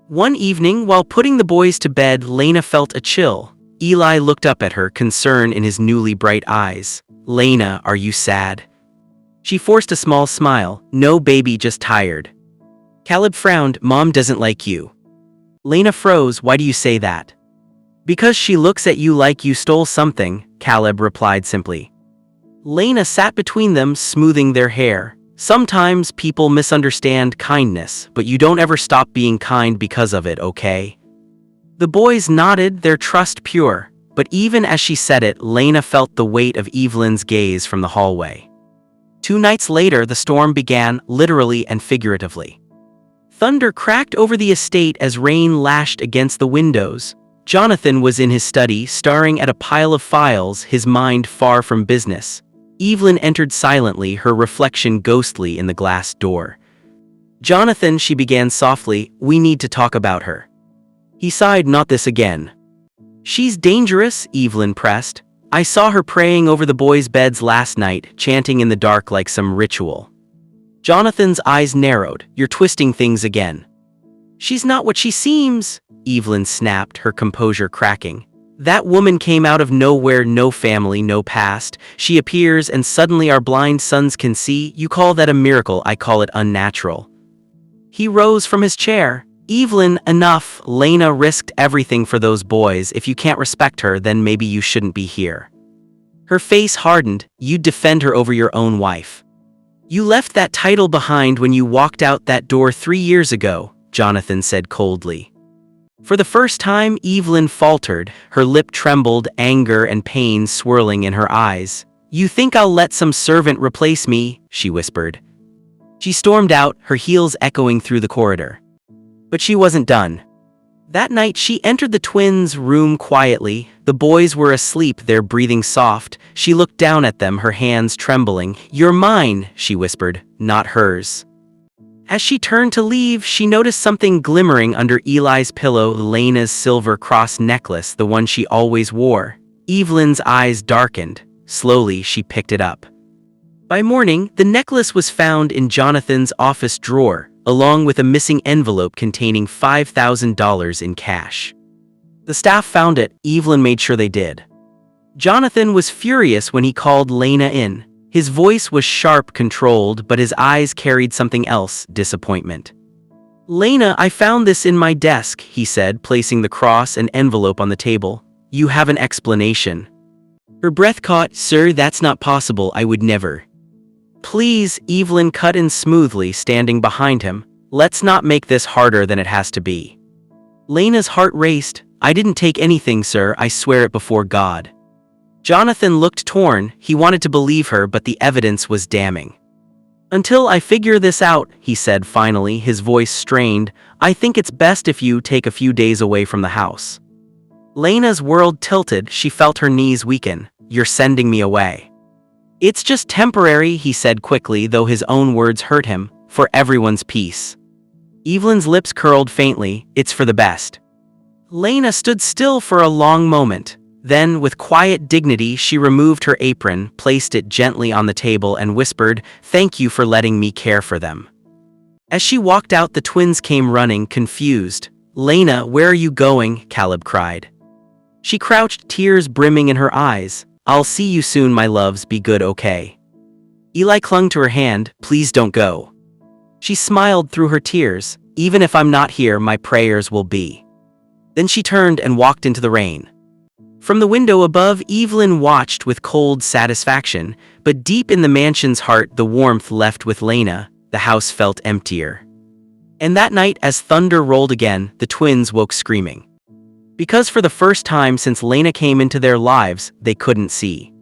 One evening, while putting the boys to bed, Lena felt a chill. Eli looked up at her, concern in his newly bright eyes. Lena, are you sad? She forced a small smile. No, baby, just tired. Caleb frowned. Mom doesn't like you. Lena froze. Why do you say that? Because she looks at you like you stole something, Caleb replied simply. Lena sat between them, smoothing their hair. Sometimes people misunderstand kindness, but you don't ever stop being kind because of it, okay? The boys nodded, their trust pure. But even as she said it, Lena felt the weight of Evelyn's gaze from the hallway. 2 nights later, the storm began, literally and figuratively. Thunder cracked over the estate as rain lashed against the windows. Jonathan was in his study, staring at a pile of files, his mind far from business. Evelyn entered silently, her reflection ghostly in the glass door. Jonathan, she began softly, we need to talk about her. He sighed, not this again. She's dangerous, Evelyn pressed. I saw her praying over the boys' beds last night, chanting in the dark like some ritual. Jonathan's eyes narrowed. You're twisting things again. She's not what she seems, Evelyn snapped, her composure cracking. That woman came out of nowhere, no family, no past. She appears and suddenly our blind sons can see. You call that a miracle, I call it unnatural. He rose from his chair. Evelyn, enough. Lena risked everything for those boys. If you can't respect her, then maybe you shouldn't be here. Her face hardened. You'd defend her over your own wife. You left that title behind when you walked out that door 3 years ago, Jonathan said coldly. For the first time, Evelyn faltered, her lip trembled, anger and pain swirling in her eyes. You think I'll let some servant replace me? She whispered. She stormed out, her heels echoing through the corridor. But she wasn't done. That night she entered the twins' room quietly. The boys were asleep, their breathing soft. She looked down at them, her hands trembling. You're mine, she whispered, not hers. As she turned to leave, she noticed something glimmering under Eli's pillow, Lena's silver cross necklace, the one she always wore. Evelyn's eyes darkened. Slowly, she picked it up. By morning, the necklace was found in Jonathan's office drawer, along with a missing envelope containing $5,000 in cash. The staff found it. Evelyn made sure they did. Jonathan was furious when he called Lena in. His voice was sharp, controlled, but his eyes carried something else, disappointment. Lena, I found this in my desk, he said, placing the cross and envelope on the table. You have an explanation. Her breath caught. Sir, that's not possible. I would never. Please, Evelyn cut in smoothly, standing behind him. Let's not make this harder than it has to be. Lena's heart raced. I didn't take anything, sir. I swear it before God. Jonathan looked torn. He wanted to believe her, but the evidence was damning. Until I figure this out, he said finally, his voice strained, I think it's best if you take a few days away from the house. Lena's world tilted. She felt her knees weaken. You're sending me away. It's just temporary, he said quickly, though his own words hurt him, for everyone's peace. Evelyn's lips curled faintly. It's for the best. Lena stood still for a long moment. Then, with quiet dignity, she removed her apron, placed it gently on the table, and whispered, Thank you for letting me care for them. As she walked out, the twins came running, confused. Lena, where are you going? Caleb cried. She crouched, tears brimming in her eyes. I'll see you soon, my loves. Be good, okay? Eli clung to her hand. Please don't go. She smiled through her tears. Even if I'm not here, my prayers will be. Then she turned and walked into the rain. From the window above, Evelyn watched with cold satisfaction, but deep in the mansion's heart, the warmth left with Lena. The house felt emptier. And that night, as thunder rolled again, the twins woke screaming. Because for the first time since Lena came into their lives, they couldn't see.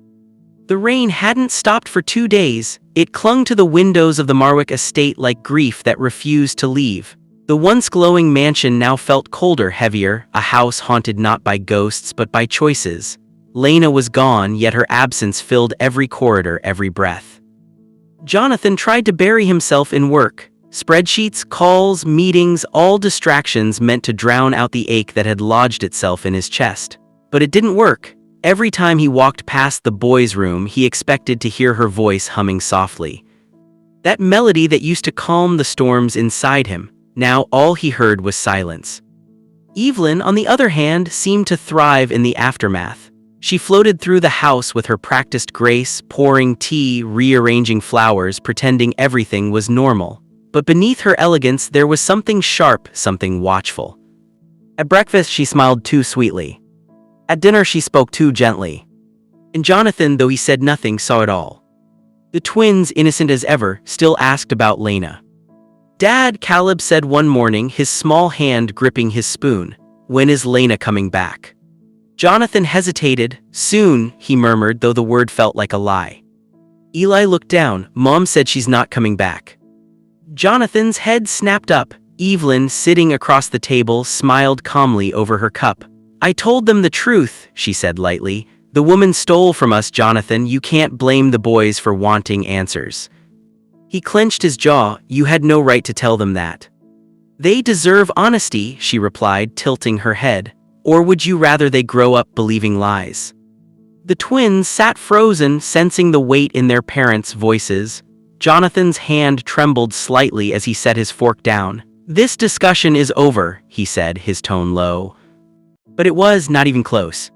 The rain hadn't stopped for 2 days. It clung to the windows of the Marwick estate like grief that refused to leave. The once glowing mansion now felt colder, heavier, a house haunted not by ghosts but by choices. Lena was gone, yet her absence filled every corridor, every breath. Jonathan tried to bury himself in work. Spreadsheets, calls, meetings, all distractions meant to drown out the ache that had lodged itself in his chest. But it didn't work. Every time he walked past the boys' room, he expected to hear her voice humming softly. That melody that used to calm the storms inside him. Now all he heard was silence. Evelyn, on the other hand, seemed to thrive in the aftermath. She floated through the house with her practiced grace, pouring tea, rearranging flowers, pretending everything was normal. But beneath her elegance there was something sharp, something watchful. At breakfast she smiled too sweetly. At dinner she spoke too gently. And Jonathan, though he said nothing, saw it all. The twins, innocent as ever, still asked about Lena. Dad, Caleb said one morning, his small hand gripping his spoon, when is Lena coming back? Jonathan hesitated. Soon, he murmured, though the word felt like a lie. Eli looked down. Mom said she's not coming back. Jonathan's head snapped up. Evelyn, sitting across the table, smiled calmly over her cup. I told them the truth, she said lightly. The woman stole from us, Jonathan. You can't blame the boys for wanting answers. He clenched his jaw. You had no right to tell them that. They deserve honesty, she replied, tilting her head. Or would you rather they grow up believing lies? The twins sat frozen, sensing the weight in their parents' voices. Jonathan's hand trembled slightly as he set his fork down. This discussion is over, he said, his tone low. But it was not even close.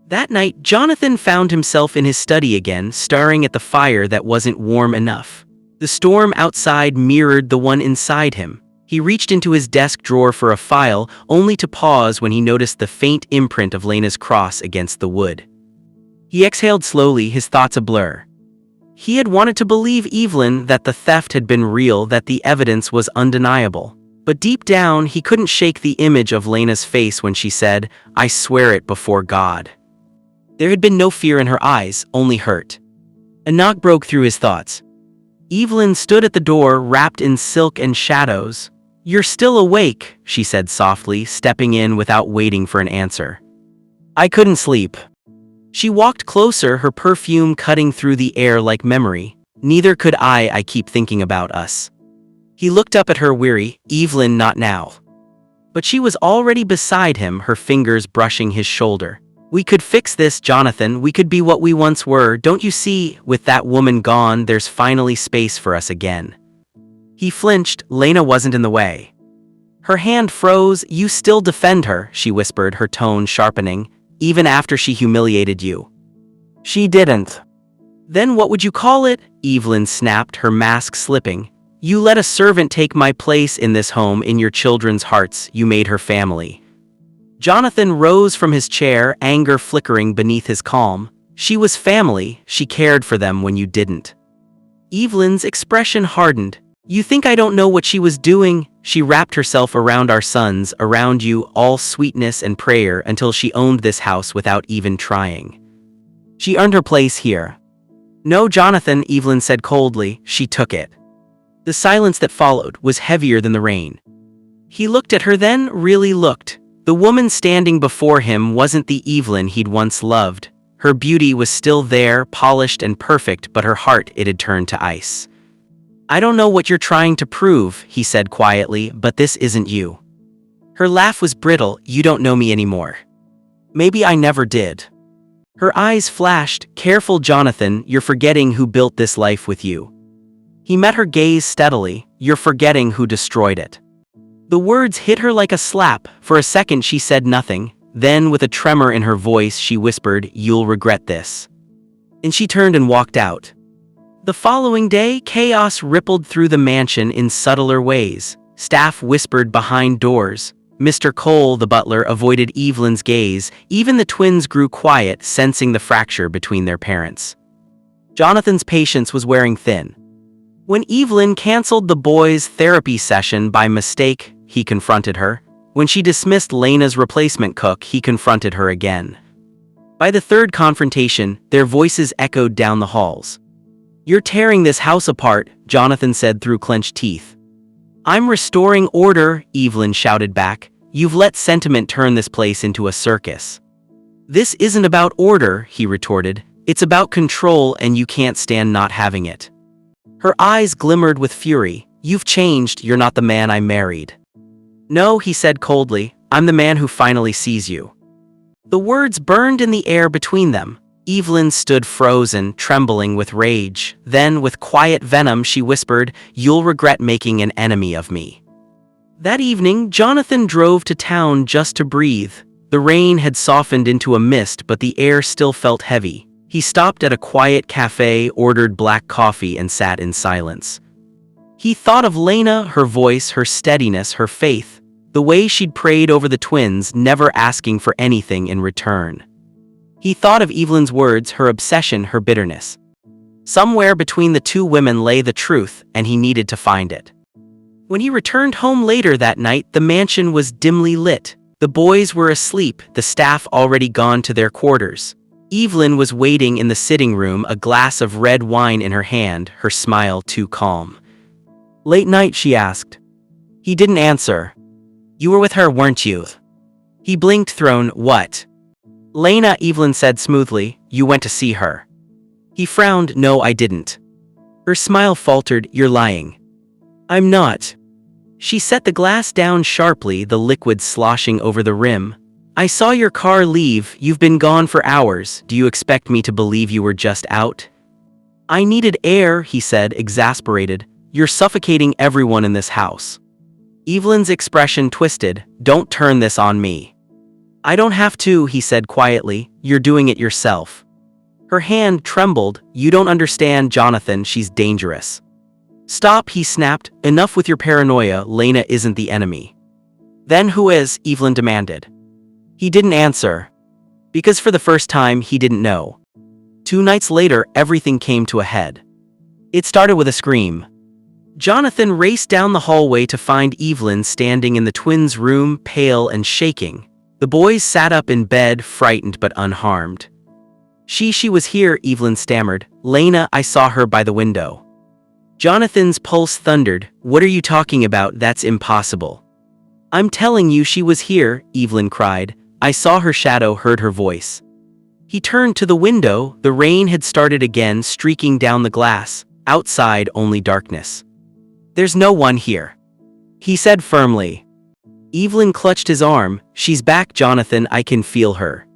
That night, Jonathan found himself in his study again, staring at the fire that wasn't warm enough. The storm outside mirrored the one inside him. He He reached into his desk drawer for a file, only to pause when he noticed the faint imprint of Lena's cross against the wood. He exhaled slowly, his thoughts a blur. He had wanted to believe Evelyn that the theft had been real, that the evidence was undeniable. But deep down, he couldn't shake the image of Lena's face when she said, "I swear it before God." There had been no fear in her eyes, only hurt. A knock broke through his thoughts. Evelyn stood at the door, wrapped in silk and shadows. "You're still awake," she said softly, stepping in without waiting for an answer. "I couldn't sleep." She walked closer, her perfume cutting through the air like memory. "Neither could I keep thinking about us." He looked up at her, weary. "Evelyn, not now." But she was already beside him, her fingers brushing his shoulder. "We could fix this, Jonathan. We could be what we once were. Don't you see? With that woman gone, there's finally space for us again." He flinched. Lena wasn't in the way. Her hand froze. "You still defend her," she whispered, her tone sharpening, "even after she humiliated you." "She didn't." "Then what would you call it?" Evelyn snapped, her mask slipping. "You let a servant take my place in this home, in your children's hearts. You made her family." Jonathan rose from his chair, anger flickering beneath his calm. "She was family. She cared for them when you didn't." Evelyn's expression hardened. "You think I don't know what she was doing? She wrapped herself around our sons, around you, all sweetness and prayer, until she owned this house without even trying. She earned her place here." "No, Jonathan," Evelyn said coldly, "she took it." The silence that followed was heavier than the rain. He looked at her, then really looked. The woman standing before him wasn't the Evelyn he'd once loved. Her beauty was still there, polished and perfect, but her heart, it had turned to ice. "I don't know what you're trying to prove," he said quietly, "but this isn't you." Her laugh was brittle. "You don't know me anymore." "Maybe I never did." Her eyes flashed. "Careful, Jonathan, you're forgetting who built this life with you." He met her gaze steadily. "You're forgetting who destroyed it." The words hit her like a slap. For a second she said nothing. Then, with a tremor in her voice, she whispered, "You'll regret this." And she turned and walked out. The following day, chaos rippled through the mansion in subtler ways. Staff whispered behind doors. Mr. Cole, the butler, avoided Evelyn's gaze. Even the twins grew quiet, sensing the fracture between their parents. Jonathan's patience was wearing thin. When Evelyn canceled the boys' therapy session by mistake, he confronted her. When she dismissed Lena's replacement cook, he confronted her again. By the third confrontation, their voices echoed down the halls. "You're tearing this house apart," Jonathan said through clenched teeth. "I'm restoring order," Evelyn shouted back. "You've let sentiment turn this place into a circus." "This isn't about order," he retorted. "It's about control, and you can't stand not having it." Her eyes glimmered with fury. "You've changed. You're not the man I married." "No," he said coldly. "I'm the man who finally sees you." The words burned in the air between them. Evelyn stood frozen, trembling with rage. Then, with quiet venom, she whispered, "You'll regret making an enemy of me." That evening, Jonathan drove to town just to breathe. The rain had softened into a mist, but the air still felt heavy. He stopped at a quiet cafe, ordered black coffee, and sat in silence. He thought of Lena, her voice, her steadiness, her faith, the way she'd prayed over the twins, never asking for anything in return. He thought of Evelyn's words, her obsession, her bitterness. Somewhere between the two women lay the truth, and he needed to find it. When he returned home later that night, the mansion was dimly lit. The boys were asleep, the staff already gone to their quarters. Evelyn was waiting in the sitting room, a glass of red wine in her hand, her smile too calm. "Late night?" she asked. He didn't answer. "You were with her, weren't you?" He blinked, thrown. "What?" "Lena," Evelyn said smoothly. "You went to see her." He frowned. "No, I didn't." Her smile faltered. "You're lying." "I'm not." She set the glass down sharply, the liquid sloshing over the rim. "I saw your car leave. You've been gone for hours. Do you expect me to believe you were just out?" "I needed air," he said, exasperated. "You're suffocating everyone in this house." Evelyn's expression twisted. "Don't turn this on me." "I don't have to," he said quietly. "You're doing it yourself." Her hand trembled. "You don't understand, Jonathan. She's dangerous." Stop, he snapped. Enough with your paranoia, Lena isn't the enemy. Then who is? Evelyn demanded. He didn't answer. Because for the first time, he didn't know. 2 nights later, everything came to a head. It started with a scream. Jonathan raced down the hallway to find Evelyn standing in the twins' room, pale and shaking. The boys sat up in bed, frightened but unharmed. She was here, Evelyn stammered. Lena, I saw her by the window. Jonathan's pulse thundered. What are you talking about? That's impossible. I'm telling you she was here, Evelyn cried. I saw her shadow, heard her voice. He turned to the window. The rain had started again, streaking down the glass. Outside, only darkness. There's no one here, he said firmly. Evelyn clutched his arm. She's back, Jonathan, I can feel her.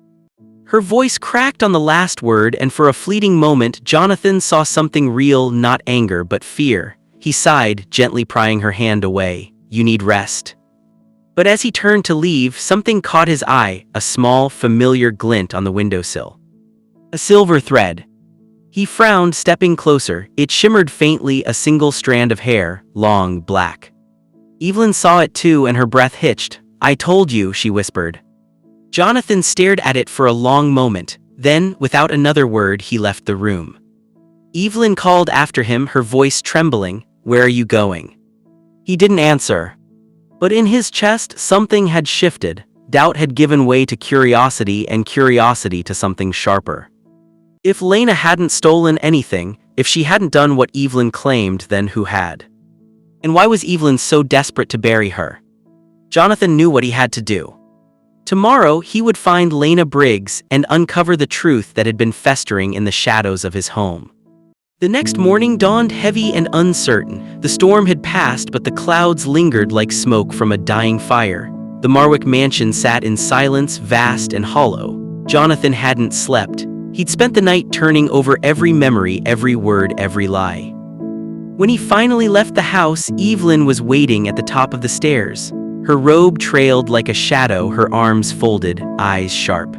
Her voice cracked on the last word, and for a fleeting moment, Jonathan saw something real, not anger, but fear. He sighed, gently prying her hand away. You need rest. But as he turned to leave, something caught his eye, a small, familiar glint on the windowsill. A silver thread. He frowned, stepping closer. It shimmered faintly, a single strand of hair, long, black. Evelyn saw it too, and her breath hitched. I told you, she whispered. Jonathan stared at it for a long moment. Then, without another word, he left the room. Evelyn called after him, her voice trembling. Where are you going? He didn't answer. But in his chest, something had shifted. Doubt had given way to curiosity, and curiosity to something sharper. If Lena hadn't stolen anything, if she hadn't done what Evelyn claimed, then who had? And why was Evelyn so desperate to bury her? Jonathan knew what he had to do. Tomorrow, he would find Lena Briggs and uncover the truth that had been festering in the shadows of his home. The next morning dawned heavy and uncertain. The storm had passed, but the clouds lingered like smoke from a dying fire. The Marwick mansion sat in silence, vast and hollow. Jonathan hadn't slept. He'd spent the night turning over every memory, every word, every lie. When he finally left the house, Evelyn was waiting at the top of the stairs. Her robe trailed like a shadow, her arms folded, eyes sharp.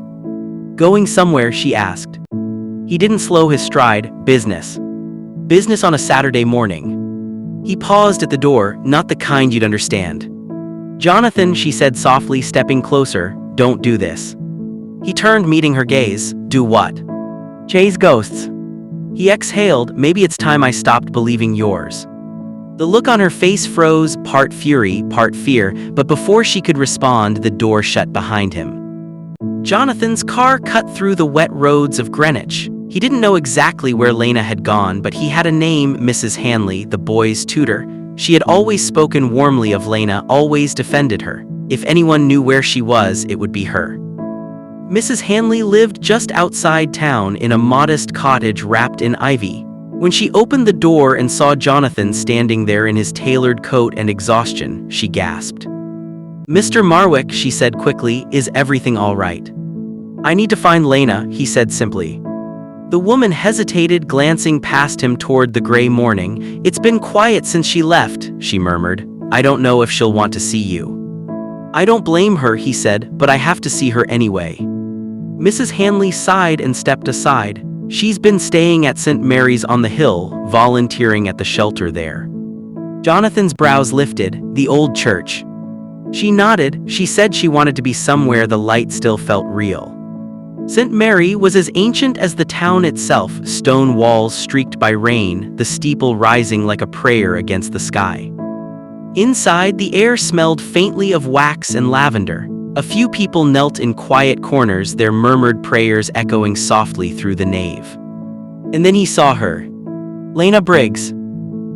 Going somewhere, she asked. He didn't slow his stride. Business. Business on a Saturday morning. He paused at the door, not the kind you'd understand. Jonathan, she said softly, stepping closer, don't do this. He turned, meeting her gaze. Do what? Chase ghosts. He exhaled. Maybe it's time I stopped believing yours. The look on her face froze, part fury, part fear, but before she could respond, the door shut behind him. Jonathan's car cut through the wet roads of Greenwich. He didn't know exactly where Lena had gone, but he had a name, Mrs. Hanley, the boy's tutor. She had always spoken warmly of Lena, always defended her. If anyone knew where she was, it would be her. Mrs. Hanley lived just outside town in a modest cottage wrapped in ivy. When she opened the door and saw Jonathan standing there in his tailored coat and exhaustion, she gasped. Mr. Marwick, she said quickly, is everything all right? I need to find Lena, he said simply. The woman hesitated, glancing past him toward the gray morning. It's been quiet since she left, she murmured. I don't know if she'll want to see you. I don't blame her, he said, but I have to see her anyway. Mrs. Hanley sighed and stepped aside. She's been staying at St. Mary's on the Hill, volunteering at the shelter there. Jonathan's brows lifted. The old church. She nodded. She said she wanted to be somewhere the light still felt real. St. Mary was as ancient as the town itself, stone walls streaked by rain, the steeple rising like a prayer against the sky. Inside, the air smelled faintly of wax and lavender. A few people knelt in quiet corners, their murmured prayers echoing softly through the nave. And then he saw her. Lena Briggs.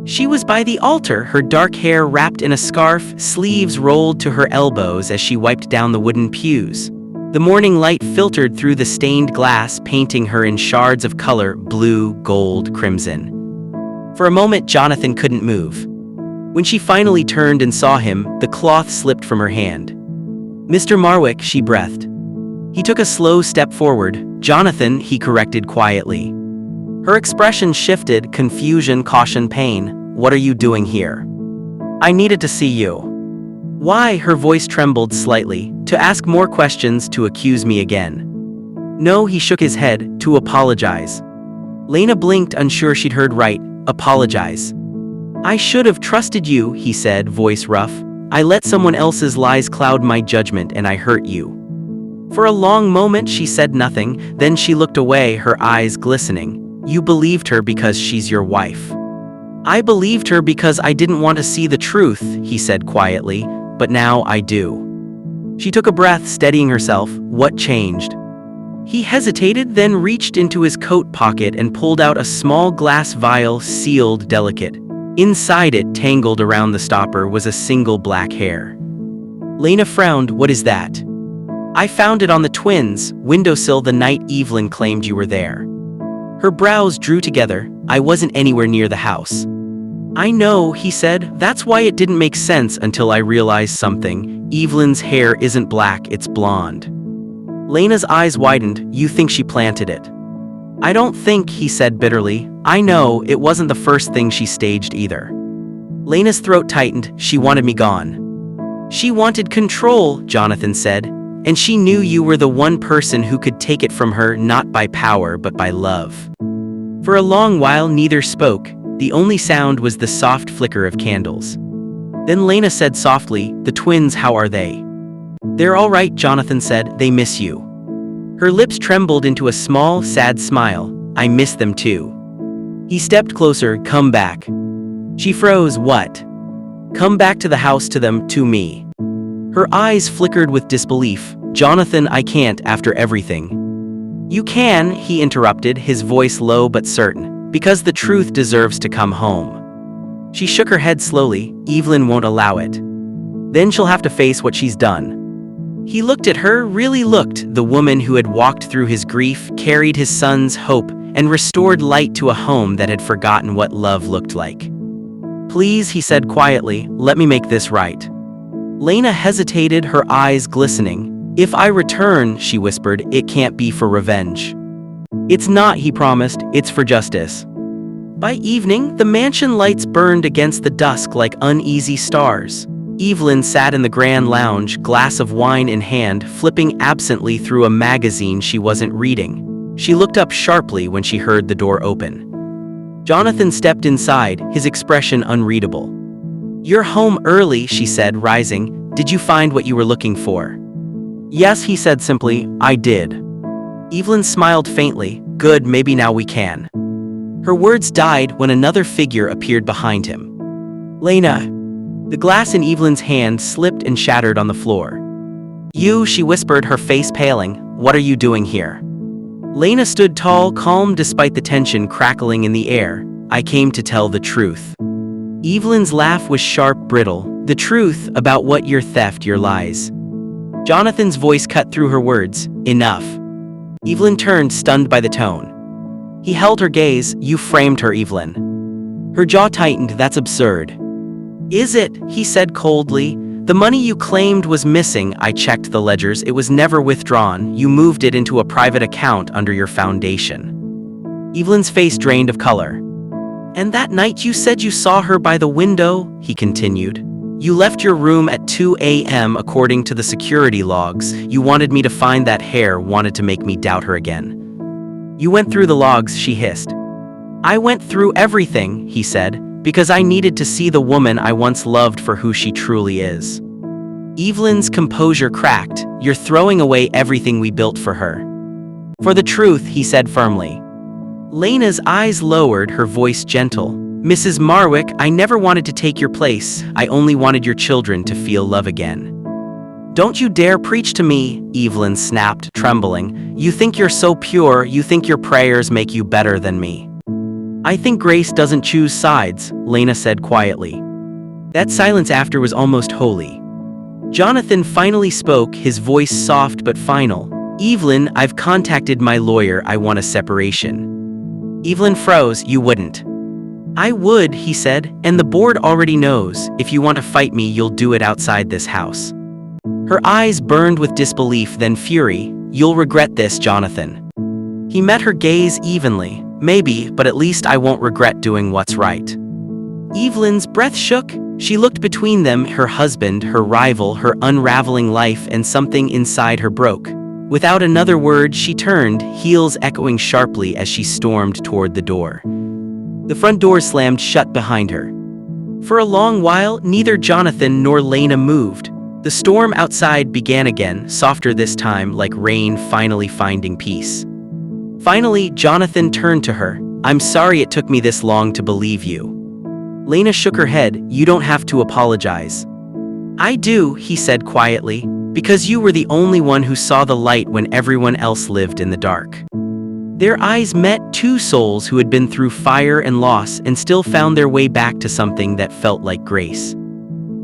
She was by the altar, her dark hair wrapped in a scarf, sleeves rolled to her elbows as she wiped down the wooden pews. The morning light filtered through the stained glass, painting her in shards of color, blue, gold, crimson. For a moment, Jonathan couldn't move. When she finally turned and saw him, the cloth slipped from her hand. Mr. Marwick, she breathed. He took a slow step forward. Jonathan, he corrected quietly. Her expression shifted, confusion, caution, pain. What are you doing here? I needed to see you. Why? Her voice trembled slightly. To ask more questions, to accuse me again. No, he shook his head, to apologize. Lena blinked, unsure she'd heard right. Apologize. I should have trusted you, he said, voice rough. I let someone else's lies cloud my judgment and I hurt you. For a long moment she said nothing, then she looked away, her eyes glistening. You believed her because she's your wife. I believed her because I didn't want to see the truth, he said quietly, but now I do. She took a breath, steadying herself. What changed? He hesitated, then reached into his coat pocket and pulled out a small glass vial, sealed, delicate. Inside it, tangled around the stopper, was a single black hair. Lena frowned. What is that? I found it on the twins' windowsill the night Evelyn claimed you were there. Her brows drew together. I wasn't anywhere near the house. I know, he said. That's why it didn't make sense until I realized something. Evelyn's hair isn't black, it's blonde. Lena's eyes widened. You think she planted it? I don't think, he said bitterly. I know, it wasn't the first thing she staged either. Lena's throat tightened. She wanted me gone. She wanted control, Jonathan said, and she knew you were the one person who could take it from her, not by power but by love. For a long while neither spoke. The only sound was the soft flicker of candles. Then Lena said softly, the twins, how are they? They're all right, Jonathan said. They miss you. Her lips trembled into a small, sad smile. I miss them too. He stepped closer. Come back. She froze. What? Come back to the house, to them, to me. Her eyes flickered with disbelief. Jonathan, I can't after everything. You can, he interrupted, his voice low but certain, because the truth deserves to come home. She shook her head slowly. Evelyn won't allow it. Then she'll have to face what she's done. He looked at her, really looked, the woman who had walked through his grief, carried his son's hope, and restored light to a home that had forgotten what love looked like. Please, he said quietly, let me make this right. Lena hesitated, her eyes glistening. If I return, she whispered, it can't be for revenge. It's not, he promised, it's for justice. By evening, the mansion lights burned against the dusk like uneasy stars. Evelyn sat in the grand lounge, glass of wine in hand, flipping absently through a magazine she wasn't reading. She looked up sharply when she heard the door open. Jonathan stepped inside, his expression unreadable. You're home early, she said, rising. Did you find what you were looking for? Yes, he said simply, I did. Evelyn smiled faintly. Good, maybe now we can. Her words died when another figure appeared behind him. Lena. The glass in Evelyn's hand slipped and shattered on the floor. You, she whispered, her face paling. What are you doing here? Lena stood tall, calm despite the tension crackling in the air. I came to tell the truth. Evelyn's laugh was sharp, brittle. The truth about what? Your theft, your lies. Jonathan's voice cut through her words. Enough. Evelyn turned, stunned by the tone. He held her gaze. You framed her, Evelyn. Her jaw tightened. That's absurd. Is it? He said coldly. The money you claimed was missing. I checked the ledgers. It was never withdrawn. You moved it into a private account under your foundation. Evelyn's face drained of color. And that night you said you saw her by the window, he continued. You left your room at 2 a.m. according to the security logs. You wanted me to find that hair, wanted to make me doubt her again. You went through the logs, she hissed. I went through everything, he said, because I needed to see the woman I once loved for who she truly is. Evelyn's composure cracked. You're throwing away everything we built for her. For the truth, he said firmly. Lena's eyes lowered, her voice gentle. Mrs. Marwick, I never wanted to take your place. I only wanted your children to feel love again. Don't you dare preach to me, Evelyn snapped, trembling. You think you're so pure, you think your prayers make you better than me. I think grace doesn't choose sides, Lena said quietly. That silence after was almost holy. Jonathan finally spoke, his voice soft but final. Evelyn, I've contacted my lawyer, I want a separation. Evelyn froze. You wouldn't. I would, he said, and the board already knows. If you want to fight me, you'll do it outside this house. Her eyes burned with disbelief, then fury. You'll regret this, Jonathan. He met her gaze evenly. Maybe, but at least I won't regret doing what's right. Evelyn's breath shook. She looked between them, her husband, her rival, her unraveling life, and something inside her broke. Without another word, she turned, heels echoing sharply as she stormed toward the door. The front door slammed shut behind her. For a long while, neither Jonathan nor Lena moved. The storm outside began again, softer this time, like rain finally finding peace. Finally, Jonathan turned to her. "I'm sorry it took me this long to believe you." Lena shook her head. "You don't have to apologize." "I do," he said quietly, "because you were the only one who saw the light when everyone else lived in the dark." Their eyes met, two souls who had been through fire and loss and still found their way back to something that felt like grace.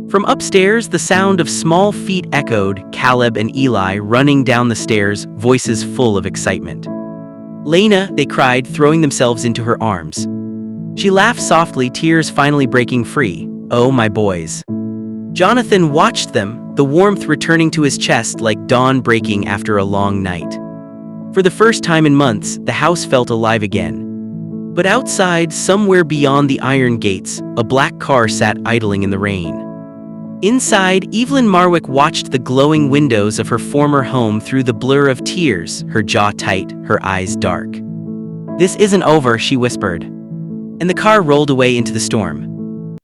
From upstairs, the sound of small feet echoed, Caleb and Eli running down the stairs, voices full of excitement. "Lena," they cried, throwing themselves into her arms. She laughed softly, tears finally breaking free. "Oh, my boys." Jonathan watched them, the warmth returning to his chest like dawn breaking after a long night. For the first time in months, the house felt alive again. But outside, somewhere beyond the iron gates, a black car sat idling in the rain. Inside, Evelyn Marwick watched the glowing windows of her former home through the blur of tears, her jaw tight, her eyes dark. "This isn't over," she whispered. And the car rolled away into the storm.